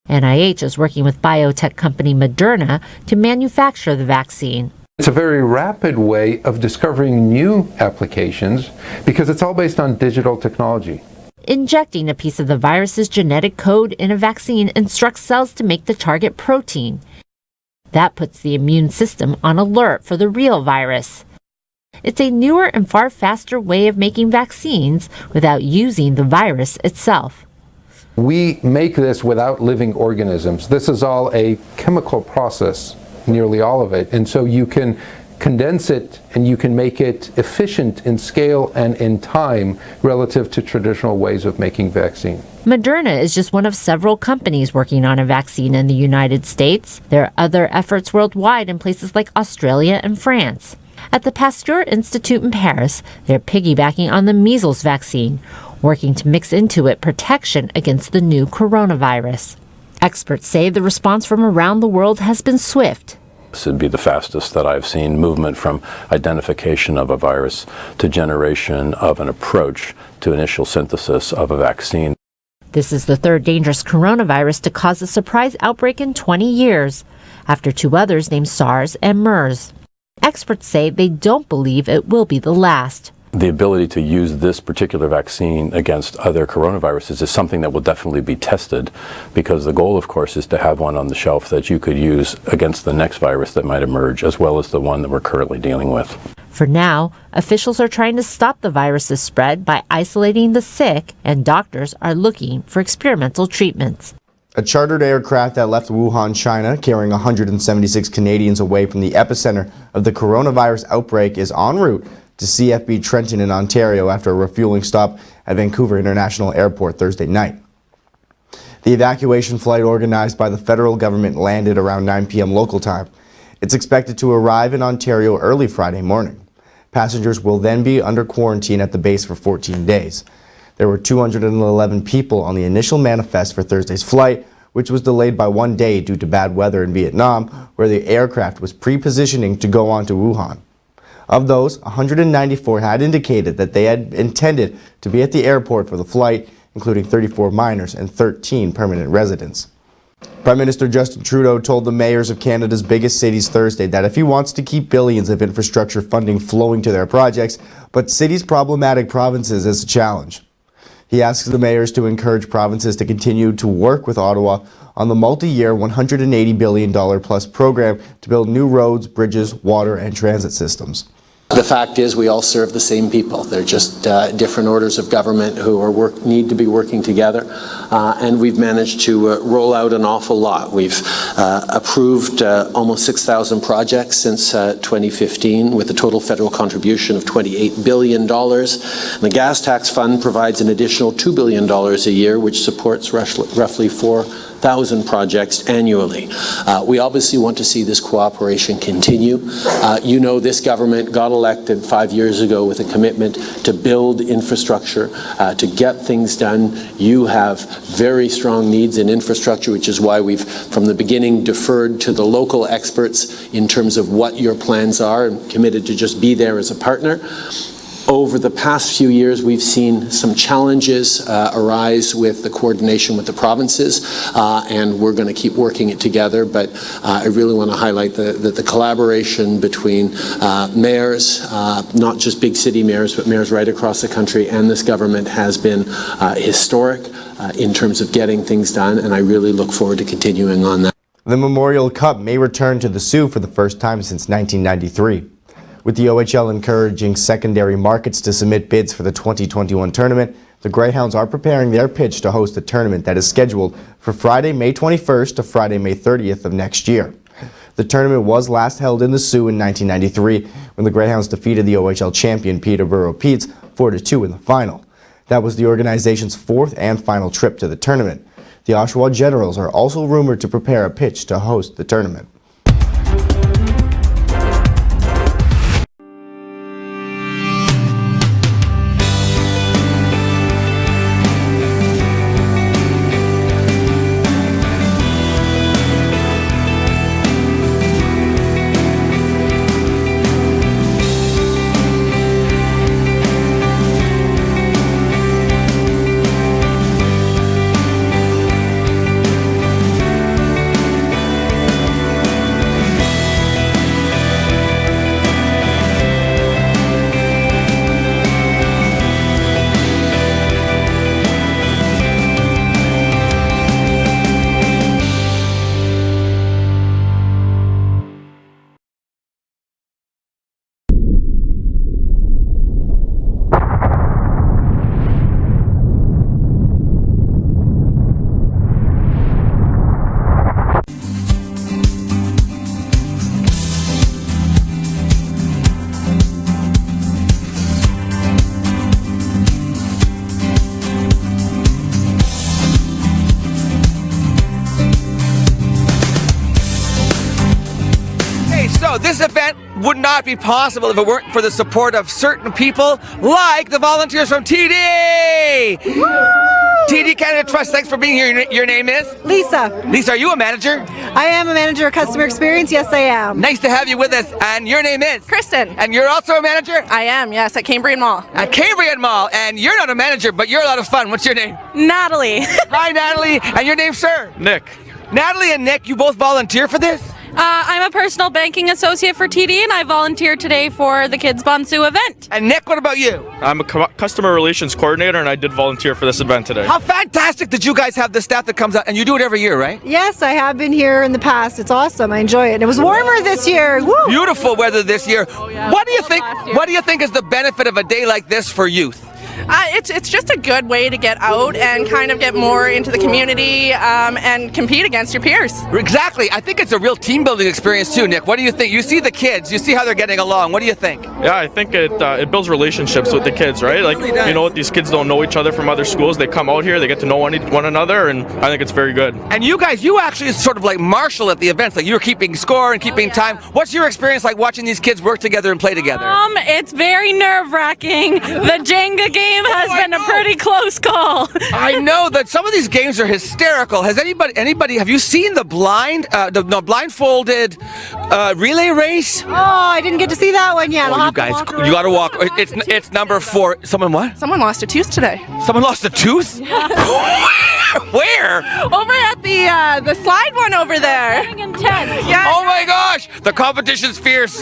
Speaker 17: NIH is working with biotech company Moderna to manufacture the vaccine.
Speaker 18: It's a very rapid way of discovering new applications because it's all based on digital technology.
Speaker 17: Injecting a piece of the virus's genetic code in a vaccine instructs cells to make the target protein. That puts the immune system on alert for the real virus. It's a newer and far faster way of making vaccines without using the virus itself.
Speaker 18: We make this without living organisms. This is all a chemical process, nearly all of it. And so you can condense it and you can make it efficient in scale and in time relative to traditional ways of making vaccine.
Speaker 17: Moderna is just one of several companies working on a vaccine in the United States. There are other efforts worldwide in places like Australia and France. At the Pasteur Institute in Paris, they're piggybacking on the measles vaccine, working to mix into it protection against the new coronavirus. Experts say the response from around the world has been swift.
Speaker 19: This would be the fastest that I've seen movement from identification of a virus to generation of an approach to initial synthesis of a vaccine.
Speaker 17: This is the third dangerous coronavirus to cause a surprise outbreak in 20 years, after two others named SARS and MERS. Experts say they don't believe it will be the last.
Speaker 19: The ability to use this particular vaccine against other coronaviruses is something that will definitely be tested, because the goal, of course, is to have one on the shelf that you could use against the next virus that might emerge, as well as the one that we're currently dealing with.
Speaker 17: For now, officials are trying to stop the virus's spread by isolating the sick, and doctors are looking for experimental treatments.
Speaker 2: A chartered aircraft that left Wuhan, China, carrying 176 Canadians away from the epicenter of the coronavirus outbreak is en route to CFB Trenton in Ontario after a refueling stop at Vancouver International Airport Thursday night. The evacuation flight organized by the federal government landed around 9 p.m. local time. It's expected to arrive in Ontario early Friday morning. Passengers will then be under quarantine at the base for 14 days. There were 211 people on the initial manifest for Thursday's flight, which was delayed by 1 day due to bad weather in Vietnam, where the aircraft was pre-positioning to go on to Wuhan. Of those, 194 had indicated that they had intended to be at the airport for the flight, including 34 minors and 13 permanent residents. Prime Minister Justin Trudeau told the mayors of Canada's biggest cities Thursday that if he wants to keep billions of infrastructure funding flowing to their projects, but cities' problematic provinces is a challenge. He asks the mayors to encourage provinces to continue to work with Ottawa on the multi-year $180 billion plus program to build new roads, bridges, water, and transit systems.
Speaker 20: The fact is we all serve the same people. They're just different orders of government who are need to be working together. And we've managed to roll out an awful lot. We've approved almost 6,000 projects since 2015 with a total federal contribution of $28 billion. The gas tax fund provides an additional $2 billion a year, which supports roughly 4,000 projects annually. We obviously want to see this cooperation continue. You know, this government got elected 5 years ago with a commitment to build infrastructure, to get things done. You have very strong needs in infrastructure, which is why we've from the beginning deferred to the local experts in terms of what your plans are and committed to just be there as a partner. Over the past few years, we've seen some challenges arise with the coordination with the provinces, and we're going to keep working it together. But I really want to highlight the collaboration between mayors, not just big city mayors, but mayors right across the country, and this government has been historic in terms of getting things done, and I really look forward to continuing on that.
Speaker 2: The Memorial Cup may return to the Sault for the first time since 1993. With the OHL encouraging secondary markets to submit bids for the 2021 tournament, the Greyhounds are preparing their pitch to host a tournament that is scheduled for Friday, May 21st to Friday, May 30th of next year. The tournament was last held in the Sault in 1993 when the Greyhounds defeated the OHL champion Peterborough Petes 4-2 in the final. That was the organization's fourth and final trip to the tournament. The Oshawa Generals are also rumored to prepare a pitch to host the tournament.
Speaker 1: This event would not be possible if it weren't for the support of certain people like the volunteers from TD! TD Canada Trust, thanks for being here. Your name is?
Speaker 21: Lisa.
Speaker 1: Lisa, are you a manager?
Speaker 21: I am a manager of customer experience. Yes, I am.
Speaker 1: Nice to have you with us. And your name is?
Speaker 21: Kristen.
Speaker 1: And you're also a manager?
Speaker 21: I am, yes, at Cambrian Mall.
Speaker 1: At Cambrian Mall. And you're not a manager, but you're a lot of fun. What's your name?
Speaker 21: Natalie.
Speaker 1: Hi, Natalie. And your name, sir?
Speaker 22: Nick.
Speaker 1: Natalie and Nick, you both volunteer for this?
Speaker 21: I'm a personal banking associate for TD, and I volunteered today for the Kids Bonsu event.
Speaker 1: And Nick, what about you?
Speaker 22: I'm a customer relations coordinator, and I did volunteer for this event today.
Speaker 1: How fantastic that you guys have the staff that comes out, and you do it every year, right?
Speaker 21: Yes, I have been here in the past. It's awesome. I enjoy it. It was warmer this year. Woo!
Speaker 1: Beautiful weather this year.
Speaker 21: Oh, yeah.
Speaker 1: What do you think? What do you think is the benefit of a day like this for youth?
Speaker 21: It's just a good way to get out and kind of get more into the community and compete against your peers.
Speaker 1: Exactly. I think it's a real team building experience too, Nick. What do you think? You see the kids, you see how they're getting along. What do you think?
Speaker 22: Yeah, I think it builds relationships with the kids, right? Like, you know, these kids don't know each other from other schools. They come out here, they get to know one another, and I think it's very good.
Speaker 1: And you guys, you actually sort of like marshal at the events. Like, you're keeping score and keeping time. What's your experience like watching these kids work together and play together?
Speaker 21: It's very nerve-wracking. The Jenga game has been a pretty close call.
Speaker 1: I know that some of these games are hysterical. Has anybody have you seen the blindfolded relay race?
Speaker 21: Oh, I didn't get to see that one yet.
Speaker 1: Oh, you guys, you got to walk. It's number 4. Someone what?
Speaker 21: Someone lost a tooth today.
Speaker 1: Someone lost a tooth?
Speaker 21: Yeah.
Speaker 1: Where?
Speaker 21: Over at the slide one over there. Yeah.
Speaker 1: Oh my gosh, the competition's fierce.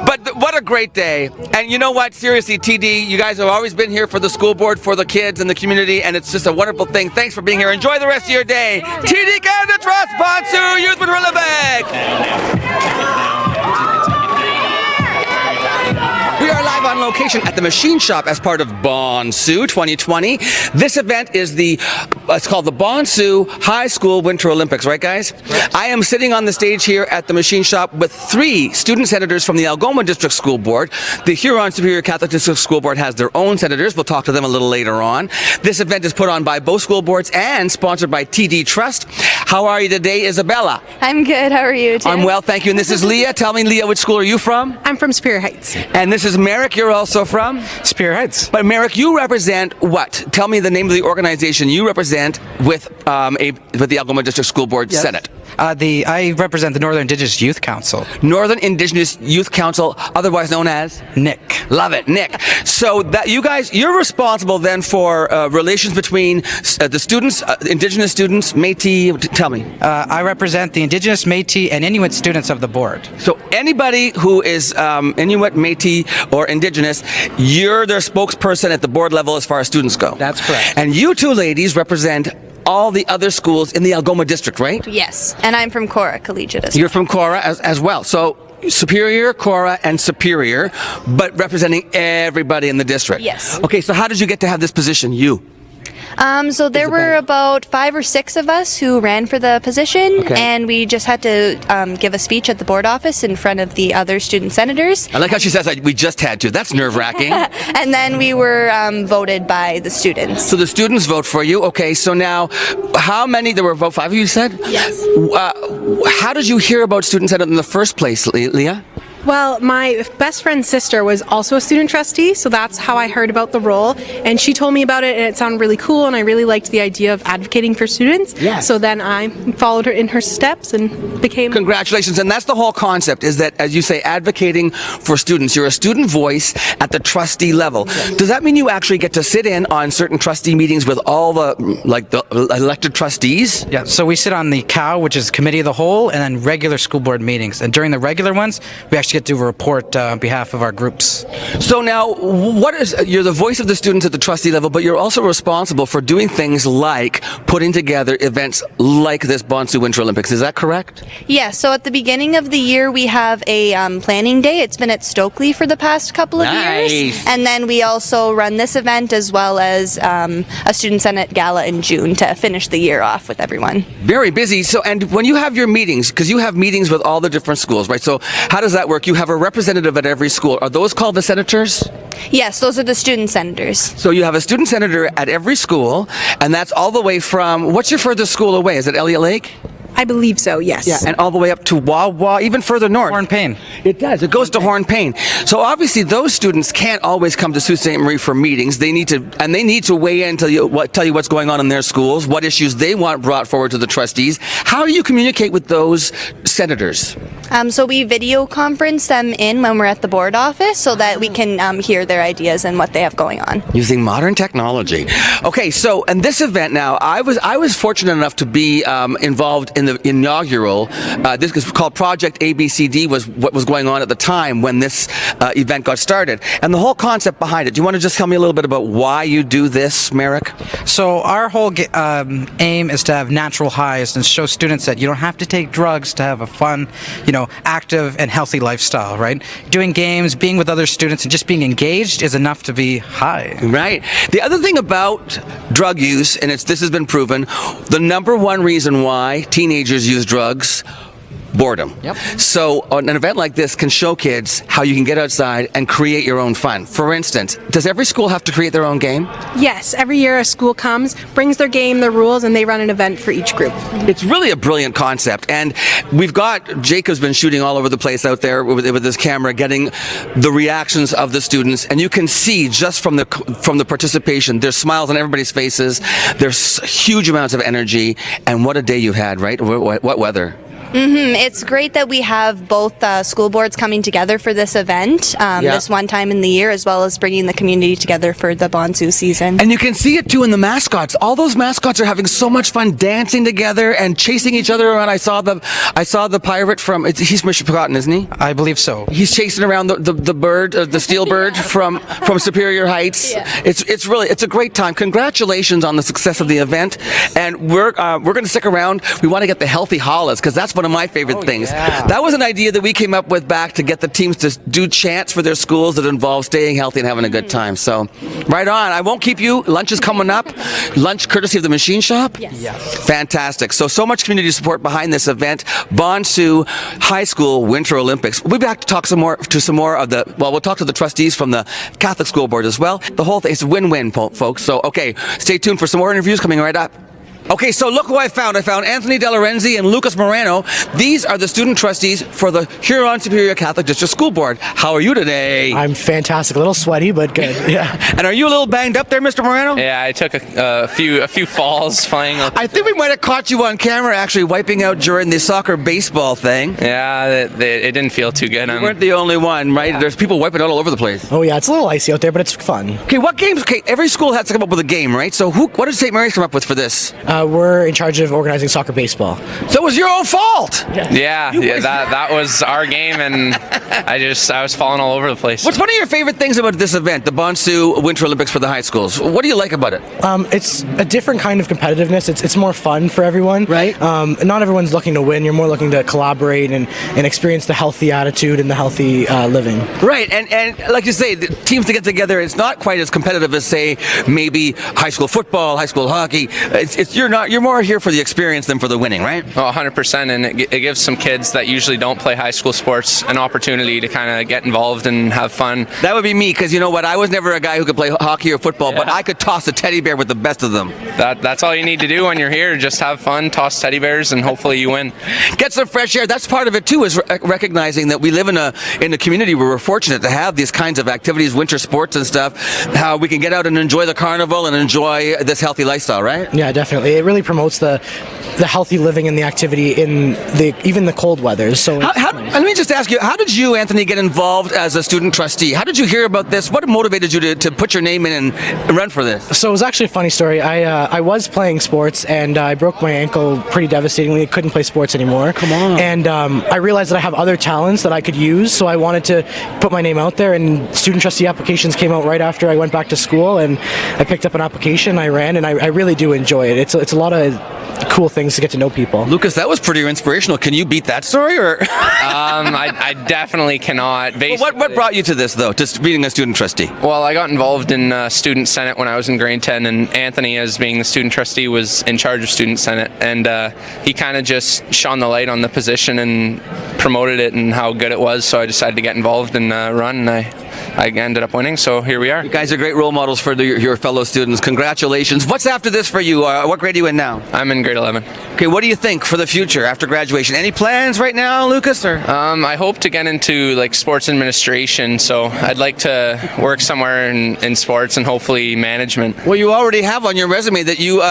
Speaker 1: But what a great day. And you know what? Seriously, TD, you guys have always been here for the school board, for the kids and the community, and it's just a wonderful thing. Thanks for being here. Enjoy the rest of your day. TD Canada Trust, Bonsu, Youth with Winnipeg. We are live on location at the Machine Shop as part of Bonsu 2020. This event is it's called the Bonsu High School Winter Olympics, right guys? Right. I am sitting on the stage here at the Machine Shop with 3 student senators from the Algoma District School Board. The Huron Superior Catholic District School Board has their own senators. We'll talk to them a little later on. This event is put on by both school boards and sponsored by TD Trust. How are you today, Isabella?
Speaker 21: I'm good. How are you, Tim?
Speaker 1: I'm well, thank you. And this is Leah. Tell me, Leah, which school are you from?
Speaker 21: I'm from Superior Heights.
Speaker 1: And this is Merrick. You're also from?
Speaker 22: Superior Heights.
Speaker 1: But Merrick, you represent what? Tell me the name of the organization you represent with the Algoma District School Board Senate.
Speaker 5: I represent the Northern Indigenous Youth Council.
Speaker 1: Northern Indigenous Youth Council, otherwise known as?
Speaker 5: Nick.
Speaker 1: Love it, Nick. So that you guys, you're responsible then for relations between the students, Indigenous students, Métis, tell me.
Speaker 5: I represent the Indigenous, Métis, and Inuit students of the board.
Speaker 1: So anybody who is Inuit, Métis, or Indigenous, you're their spokesperson at the board level as far as students go.
Speaker 5: That's correct.
Speaker 1: And you two ladies represent all the other schools in the Algoma district, right?
Speaker 6: Yes, and I'm from Cora Collegiate as well.
Speaker 1: You're from Cora as well. So Superior, Cora, and Superior, but representing everybody in the district.
Speaker 6: Yes.
Speaker 1: Okay, so how did you get to have this position, you?
Speaker 6: So there were about 5 or 6 of us who ran for the position,
Speaker 1: Okay.
Speaker 6: and we just had to give a speech at the board office in front of the other student senators.
Speaker 1: I like how she says, we just had to. That's nerve-wracking.
Speaker 6: And then we were voted by the students.
Speaker 1: So the students vote for you. Okay, so now, how many, there were about 5 of you said?
Speaker 6: Yes.
Speaker 1: How did you hear about Student Senate in the first place, Leah?
Speaker 23: Well, my best friend's sister was also a student trustee, so that's how I heard about the role. And she told me about it, and it sounded really cool, and I really liked the idea of advocating for students.
Speaker 1: Yes.
Speaker 23: So then I followed her in her steps and became...
Speaker 1: Congratulations, and that's the whole concept, is that, as you say, advocating for students. You're a student voice at the trustee level. Does that mean you actually get to sit in on certain trustee meetings with all the elected trustees?
Speaker 5: Yeah, so we sit on the COW, which is Committee of the Whole, and then regular school board meetings. And during the regular ones, we actually get to report on behalf of our groups.
Speaker 1: So now, you're the voice of the students at the trustee level, but you're also responsible for doing things like putting together events like this Bonsu Winter Olympics. Is that correct?
Speaker 6: Yeah, so at the beginning of the year, we have a planning day. It's been at Stokely for the past couple of years. And then we also run this event as well as a Student Senate Gala in June to finish the year off with everyone.
Speaker 1: Very busy. So, and when you have your meetings, because you have meetings with all the different schools, right? So how does that work? You have a representative at every school. Are those called the senators?
Speaker 6: Yes, those are the student senators.
Speaker 1: So you have a student senator at every school, and that's all the way from, what's your furthest school away? Is it Elliott Lake?
Speaker 23: I believe so, yes.
Speaker 1: Yeah, and all the way up to Wawa, even further north.
Speaker 5: Hornpain.
Speaker 1: It does. It goes to Hornpain. So obviously those students can't always come to Sault Ste. Marie for meetings. They need to weigh in, tell you what's going on in their schools, what issues they want brought forward to the trustees. How do you communicate with those senators?
Speaker 6: So we video conference them in when we're at the board office so that we can hear their ideas and what they have going on.
Speaker 1: Using modern technology. Okay, so and this event now, I was fortunate enough to be involved in the inaugural. This is called Project ABCD, was what was going on at the time when this event got started, and the whole concept behind it. Do you want to just tell me a little bit about why you do this, Merrick?
Speaker 5: So our whole aim is to have natural highs and show students that you don't have to take drugs to have a fun, active and healthy lifestyle, right? Doing games, being with other students, and just being engaged is enough to be high.
Speaker 1: Right. The other thing about drug use, and this has been proven, the number one reason why teenagers use drugs, boredom.
Speaker 5: Yep.
Speaker 1: So an event like this can show kids how you can get outside and create your own fun. For instance, does every school have to create their own game?
Speaker 23: Yes, every year a school comes, brings their game, their rules, and they run an event for each group.
Speaker 1: It's really a brilliant concept, and we've got, Jacob's been shooting all over the place out there with this camera, getting the reactions of the students, and you can see just from the participation, there's smiles on everybody's faces, there's huge amounts of energy, and what a day you had, right? What weather?
Speaker 6: It's great that we have both school boards coming together for this event this one time in the year, as well as bringing the community together for the Bonsu season.
Speaker 1: And you can see it too in the mascots. All those mascots are having so much fun dancing together and chasing each other around. I saw the pirate from, he's Michigan, isn't he?
Speaker 5: I believe so.
Speaker 1: He's chasing around the bird, the steel bird from Superior Heights. Yeah. It's a great time. Congratulations on the success of the event, and we're going to stick around. We want to get the healthy hollas, because that's one of my favorite things.
Speaker 5: Yeah.
Speaker 1: That was an idea that we came up with back to get the teams to do chants for their schools that involve staying healthy and having a good time. So, right on. I won't keep you. Lunch is coming up. Lunch courtesy of the Machine Shop.
Speaker 23: Yes.
Speaker 1: Fantastic. So much community support behind this event. Bonsu High School Winter Olympics. We'll be back to talk some more of the. Well, we'll talk to the trustees from the Catholic School Board as well. The whole thing is win-win, folks. So, okay, stay tuned for some more interviews coming right up. Okay, so look who I found. I found Anthony De Lorenzi and Lucas Moreno. These are the student trustees for the Huron Superior Catholic District School Board. How are you today?
Speaker 8: I'm fantastic. A little sweaty, but good. Yeah.
Speaker 1: And are you a little banged up there, Mr. Moreno?
Speaker 9: Yeah, I took a few falls playing.
Speaker 1: I think we might have caught you on camera actually wiping out during the soccer baseball thing.
Speaker 9: Yeah, it didn't feel too good.
Speaker 1: You weren't the only one, right? Yeah. There's people wiping out all over the place.
Speaker 8: Oh yeah, it's a little icy out there, but it's fun.
Speaker 1: Okay, what games? Okay, every school has to come up with a game, right? So what did St. Mary's come up with for this?
Speaker 8: We're in charge of organizing soccer baseball.
Speaker 1: So it was your own fault.
Speaker 9: Yeah, that was our game, and I was falling all over the place.
Speaker 1: What's one of your favorite things about this event, the Bonsu Winter Olympics for the high schools? What do you like about it?
Speaker 8: It's a different kind of competitiveness. It's more fun for everyone.
Speaker 1: Right.
Speaker 8: Not everyone's looking to win. You're more looking to collaborate and experience the healthy attitude and the healthy living.
Speaker 1: Right, and like you say, the teams to get together, it's not quite as competitive as, say, maybe high school football, high school hockey. You're more here for the experience than for the winning, right?
Speaker 9: Oh, 100%, and it gives some kids that usually don't play high school sports an opportunity to kind of get involved and have fun.
Speaker 1: That would be me, because you know what? I was never a guy who could play hockey or football, but I could toss a teddy bear with the best of them.
Speaker 9: That's all you need to do when you're here. Just have fun, toss teddy bears, and hopefully you win.
Speaker 1: Get some fresh air. That's part of it too, is recognizing that we live in a community where we're fortunate to have these kinds of activities, winter sports and stuff. How we can get out and enjoy the carnival and enjoy this healthy lifestyle, right?
Speaker 8: Yeah, definitely. It really promotes the healthy living and the activity in even the cold weather. So
Speaker 1: let me just ask you, how did you, Anthony, get involved as a student trustee? How did you hear about this? What motivated you to put your name in and run for this?
Speaker 8: So it was actually a funny story. I was playing sports and I broke my ankle pretty devastatingly. I couldn't play sports anymore.
Speaker 1: Come on.
Speaker 8: And I realized that I have other talents that I could use, so I wanted to put my name out there, and student trustee applications came out right after I went back to school, and I picked up an application, I ran, and I really do enjoy it. It's a lot of cool things to get to know people.
Speaker 1: Lucas, that was pretty inspirational. Can you beat that story? Or
Speaker 9: I definitely cannot.
Speaker 1: Well, what brought you to this, though, to being a student trustee?
Speaker 9: Well, I got involved in Student Senate when I was in grade 10, and Anthony, as being the student trustee, was in charge of Student Senate, and he kind of just shone the light on the position and promoted it and how good it was, so I decided to get involved and run, and I ended up winning, so here we are.
Speaker 1: You guys are great role models for your fellow students. Congratulations. What's after this for you? What grade are you in now?
Speaker 9: I'm in grade 11.
Speaker 1: Okay, what do you think for the future after graduation? Any plans right now, Lucas? Or?
Speaker 9: I hope to get into like sports administration, so I'd like to work somewhere in sports and hopefully management.
Speaker 1: Well, you already have on your resume that you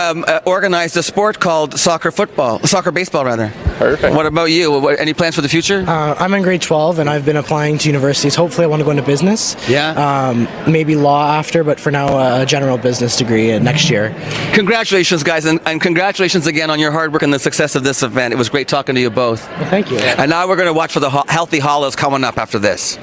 Speaker 1: organized a sport called soccer baseball rather.
Speaker 9: Perfect.
Speaker 1: What about you? Any plans for the future?
Speaker 8: I'm in grade 12 and I've been applying to universities. Hopefully I want to go into business.
Speaker 1: Yeah.
Speaker 8: Maybe law after, but for now a general business degree next year.
Speaker 1: Congratulations, guys, and congratulations again on your hard work and the success of this event. It was great talking to you both.
Speaker 8: Well, thank you.
Speaker 1: And now we're going to watch for the healthy hollows coming up after this.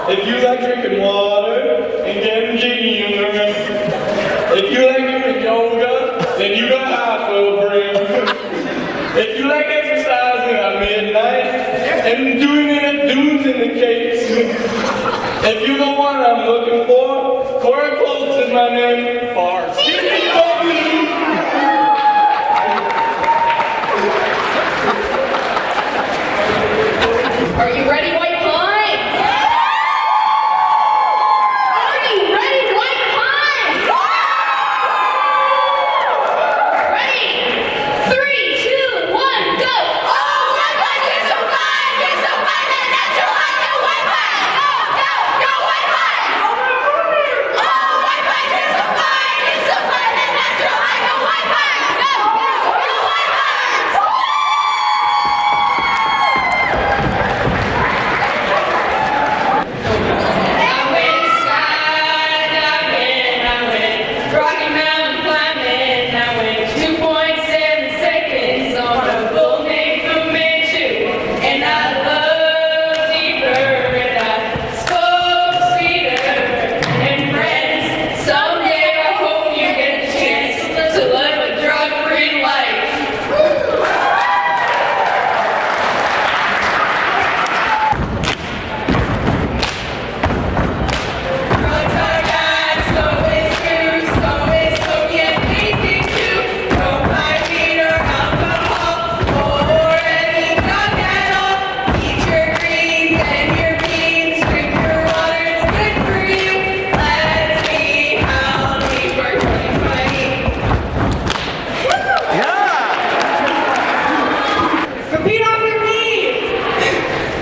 Speaker 10: If you like drinking water and getting jiggy in the room, if you like doing yoga, then you got half a brain. If you like exercising at midnight and doing it at dunes in the capes, if you the one I'm looking for, Corey Clothes is my name. For CPW.
Speaker 7: Are you ready, White Pine? Are you ready, White Pine? Ready? 3, 2, 1, go! Oh, White Pine, you're so fine! You're so fine! That natural high, go White Pine! Go, go, go White Pine! Oh, White Pine, you're so fine! You're so fine! That natural high, go White Pine! Go, go, go White Pine! Rocky Mountain climbing, I went 2.7 seconds on a bull named Fu Manchu, and I love deeper, and I spoke sweeter, and friends, someday I hope you get a chance to live a drug-free life. Drugs are bad, so is booze, so is cocaine, anything too. Don't buy weed or alcohol or any drug at all. Eat your greens and your beans, drink your water, it's good for you. Let's be healthy for 2020. Repeat after me.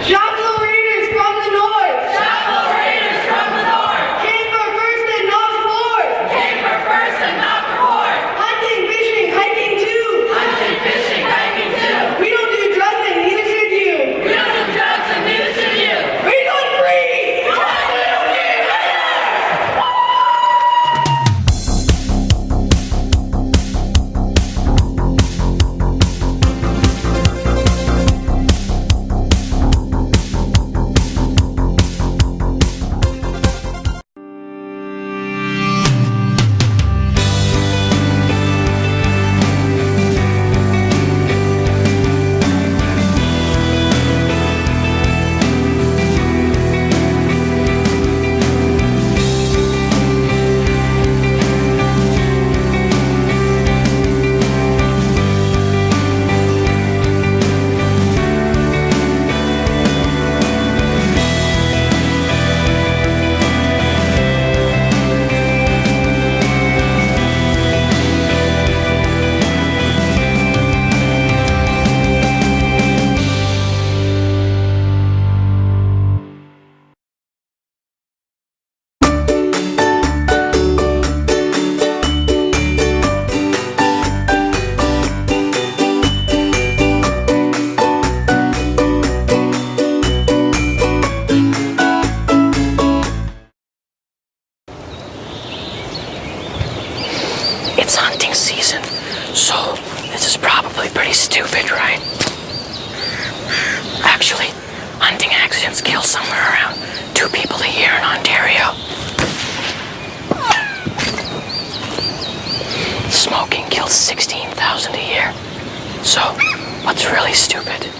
Speaker 7: Shotgun Raiders from the north. Shotgun Raiders from the north. Came for first and not for fourth. Came for first and not for fourth. Hunting, fishing, hiking too. Hunting, fishing, hiking too. We don't do drugs and neither should you. We don't do drugs and neither should you. We don't free.
Speaker 11: It's hunting season, so this is probably pretty stupid, right? Actually, hunting accidents kill somewhere around 2 people a year in Ontario. Smoking kills 16,000 a year. So, what's really stupid?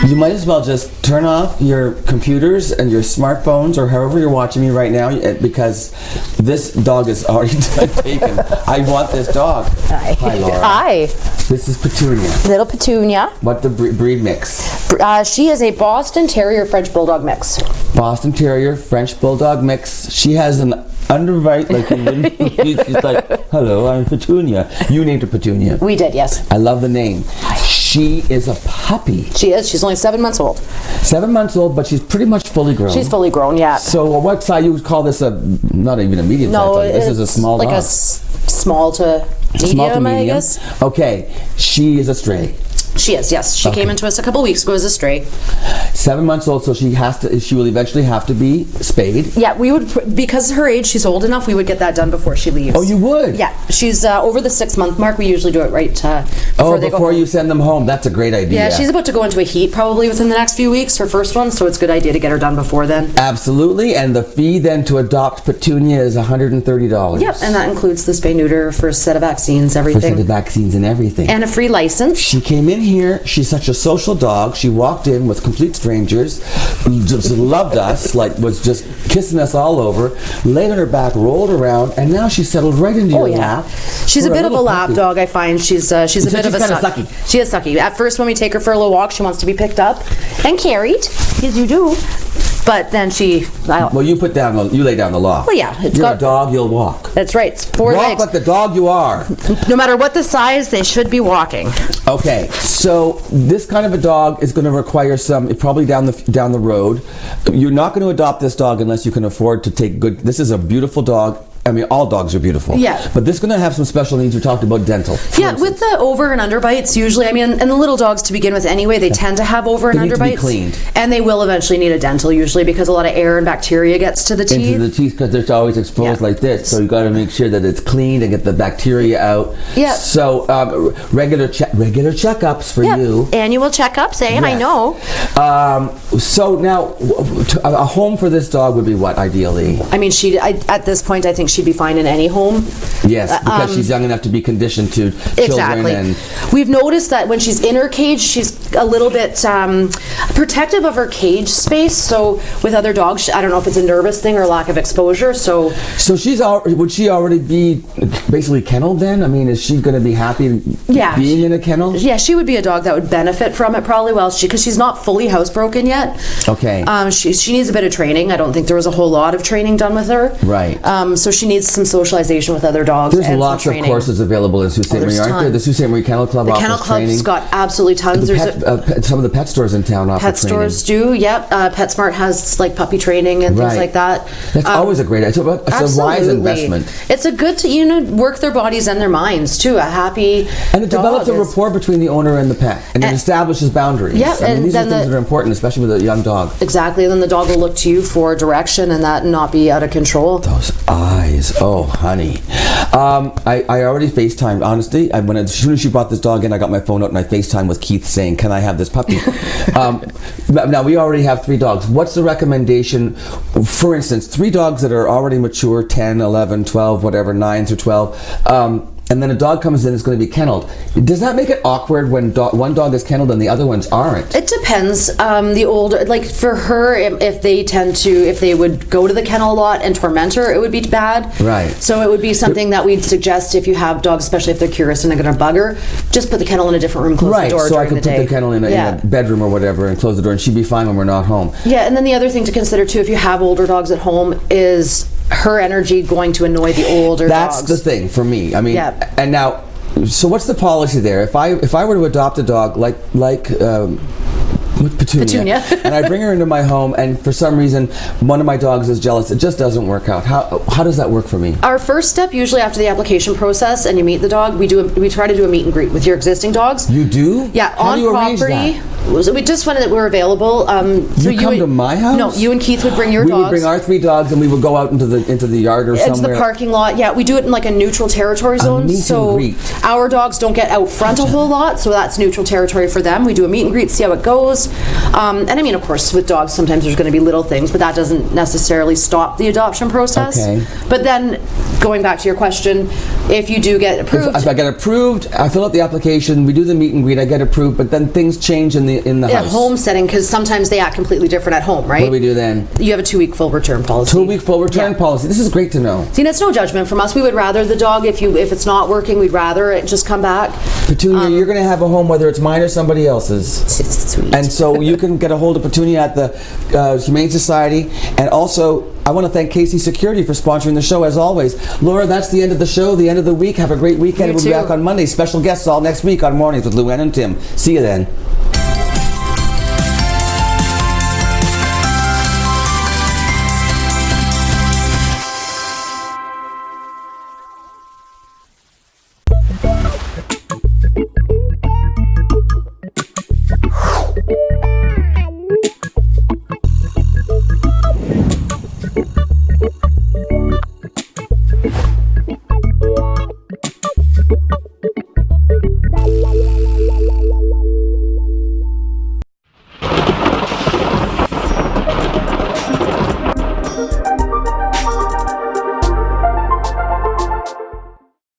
Speaker 1: You might as well just turn off your computers and your smartphones or however you're watching me right now, because this dog is already taken. I want this dog.
Speaker 12: Hi.
Speaker 1: Hi, Laura.
Speaker 12: Hi.
Speaker 1: This is Petunia.
Speaker 12: Little Petunia.
Speaker 1: What the breed mix?
Speaker 12: She is a Boston Terrier French Bulldog mix.
Speaker 1: Boston Terrier French Bulldog mix. She has an underbite like you wouldn't. She's like, hello, I'm Petunia. You named her Petunia.
Speaker 12: We did, yes.
Speaker 1: I love the name. She is a puppy.
Speaker 12: She is. She's only 7 months old.
Speaker 1: 7 months old, but she's pretty much fully grown.
Speaker 12: She's fully grown, yeah.
Speaker 1: So what size you would call this? Not even a medium size dog. This is a small
Speaker 12: like
Speaker 1: dog.
Speaker 12: a small to medium,
Speaker 1: Small to medium.
Speaker 12: I guess.
Speaker 1: Okay, she is a stray.
Speaker 12: She is, yes. She came into us a couple weeks ago as a stray.
Speaker 1: 7 months old, so she will eventually have to be spayed.
Speaker 12: Yeah, we would, because her age, she's old enough, we would get that done before she leaves.
Speaker 1: Oh, you would?
Speaker 12: Yeah, she's over the 6 month mark. We usually do it right before they go
Speaker 1: before
Speaker 12: home.
Speaker 1: you send them home. That's a great idea.
Speaker 12: Yeah, she's about to go into a heat probably within the next few weeks, her first one, so it's a good idea to get her done before then.
Speaker 1: Absolutely, and the fee then to adopt Petunia is $130.
Speaker 12: Yep, and that includes the spay-neuter, first set of vaccines, everything.
Speaker 1: First set of vaccines and everything.
Speaker 12: And a free license.
Speaker 1: She came in here, she's such a social dog. She walked in with complete strangers, just loved us, was just kissing us all over, laid on her back, rolled around, and now she's settled right into your lap.
Speaker 12: She's a bit of a lap dog, I find. She's a bit of a sucky. She is sucky. At first, when we take her for a little walk, she wants to be picked up and carried, as you do. But then well,
Speaker 1: you lay down the law.
Speaker 12: Well, yeah,
Speaker 1: you're a dog. You'll walk.
Speaker 12: That's right. It's 4 legs.
Speaker 1: Walk like the dog you are.
Speaker 12: No matter what the size, they should be walking.
Speaker 1: Okay, so this kind of a dog is going to require some, probably down the road. You're not going to adopt this dog unless you can afford to take good. This is a beautiful dog. I mean, all dogs are beautiful.
Speaker 12: Yeah.
Speaker 1: But this is going to have some special needs. We talked about dental.
Speaker 12: Yeah, with the over and under bites, usually, and the little dogs to begin with anyway, they tend to have over and under bites.
Speaker 1: They need to be cleaned.
Speaker 12: And they will eventually need a dental, usually, because a lot of air and bacteria gets to the teeth.
Speaker 1: Into the teeth, because they're always exposed like this. So you got to make sure that it's cleaned and get the bacteria out.
Speaker 12: Yeah.
Speaker 1: So regular checkups for you.
Speaker 12: Annual checkups, eh? Yes. I know.
Speaker 1: So now, a home for this dog would be what, ideally?
Speaker 12: I mean, at this point, I think she'd be fine in any home.
Speaker 1: Yes, because she's young enough to be conditioned to children.
Speaker 12: Exactly.
Speaker 1: And
Speaker 12: we've noticed that when she's in her cage, she's a little bit protective of her cage space. So with other dogs, I don't know if it's a nervous thing or lack of exposure. So
Speaker 1: would she already be basically kenneled then? I mean, is she going to be happy being in a kennel?
Speaker 12: Yeah, she would be a dog that would benefit from it probably because she's not fully housebroken yet.
Speaker 1: Okay.
Speaker 12: She needs a bit of training. I don't think there was a whole lot of training done with her.
Speaker 1: Right.
Speaker 12: So she needs some socialization with other dogs.
Speaker 1: There's lots of courses available in Sault Ste. Marie, aren't there? The Sault Ste. Marie Kennel Club offers training.
Speaker 12: The Kennel Club's got absolutely tons.
Speaker 1: Some of the pet stores in town offer training.
Speaker 12: Pet stores do, yep. PetSmart has puppy training and things like that.
Speaker 1: That's always a great idea. It's a wise investment.
Speaker 12: It's a good to work their bodies and their minds too. A happy
Speaker 1: and it develops a rapport between the owner and the pet, and it establishes boundaries.
Speaker 12: Yeah,
Speaker 1: I mean, these are things that are important, especially with a young dog.
Speaker 12: Exactly, and then the dog will look to you for direction and that, and not be out of control.
Speaker 1: Those eyes, oh honey. I already FaceTimed, honestly. As soon as she brought this dog in, I got my phone out and I FaceTimed with Keith saying, can I have this puppy? Now, we already have 3 dogs. What's the recommendation? For instance, 3 dogs that are already mature, 10, 11, 12, whatever, 9 through 12, and then a dog comes in, it's going to be kenneled. Does that make it awkward when one dog is kenneled and the other ones aren't?
Speaker 12: It depends. The older, for her, if they would go to the kennel a lot and torment her, it would be bad.
Speaker 1: Right.
Speaker 12: So it would be something that we'd suggest if you have dogs, especially if they're curious and they're going to bug her, just put the kennel in a different room, close the door during the day.
Speaker 1: So I could put the kennel in a bedroom or whatever and close the door, and she'd be fine when we're not home.
Speaker 12: Yeah, and then the other thing to consider too, if you have older dogs at home, is her energy going to annoy the older dogs.
Speaker 1: That's the thing for me. I mean, and now, so what's the policy there? If I were to adopt a dog like with Petunia, and I bring her into my home, and for some reason one of my dogs is jealous, it just doesn't work out. How does that work for me?
Speaker 12: Our first step, usually after the application process and you meet the dog, we try to do a meet and greet with your existing dogs.
Speaker 1: You do?
Speaker 12: Yeah,
Speaker 1: How
Speaker 12: on
Speaker 1: do you
Speaker 12: property.
Speaker 1: Arrange that?
Speaker 12: We just when we're available. So
Speaker 1: you come to my house?
Speaker 12: No, you and Keith would bring your dogs.
Speaker 1: We would bring our 3 dogs, and we would go out into the yard or somewhere.
Speaker 12: Into the parking lot. Yeah, we do it in like a neutral territory zone.
Speaker 1: Meet and greet.
Speaker 12: Our dogs don't get out front a whole lot, so that's neutral territory for them. We do a meet and greet, see how it goes. And I mean, of course, with dogs, sometimes there's going to be little things, but that doesn't necessarily stop the adoption process.
Speaker 1: Okay.
Speaker 12: But then, going back to your question, if you do get approved,
Speaker 1: if I get approved, I fill out the application, we do the meet and greet, I get approved, but then things change in in the house.
Speaker 12: home setting, because sometimes they act completely different at home, right?
Speaker 1: What do we do then?
Speaker 12: You have a 2-week full return policy.
Speaker 1: 2-week full return policy. This is great to know.
Speaker 12: See, that's no judgment from us. We would rather the dog, if it's not working, we'd rather it just come back.
Speaker 1: Petunia, you're going to have a home whether it's mine or somebody else's.
Speaker 12: Sweet.
Speaker 1: And so you can get a hold of Petunia at the Humane Society. And also, I want to thank Casey Security for sponsoring the show, as always. Laura, that's the end of the show, the end of the week. Have a great weekend. We'll be back on Monday. Special guests all next week on Mornings with Luann and Tim. See you then.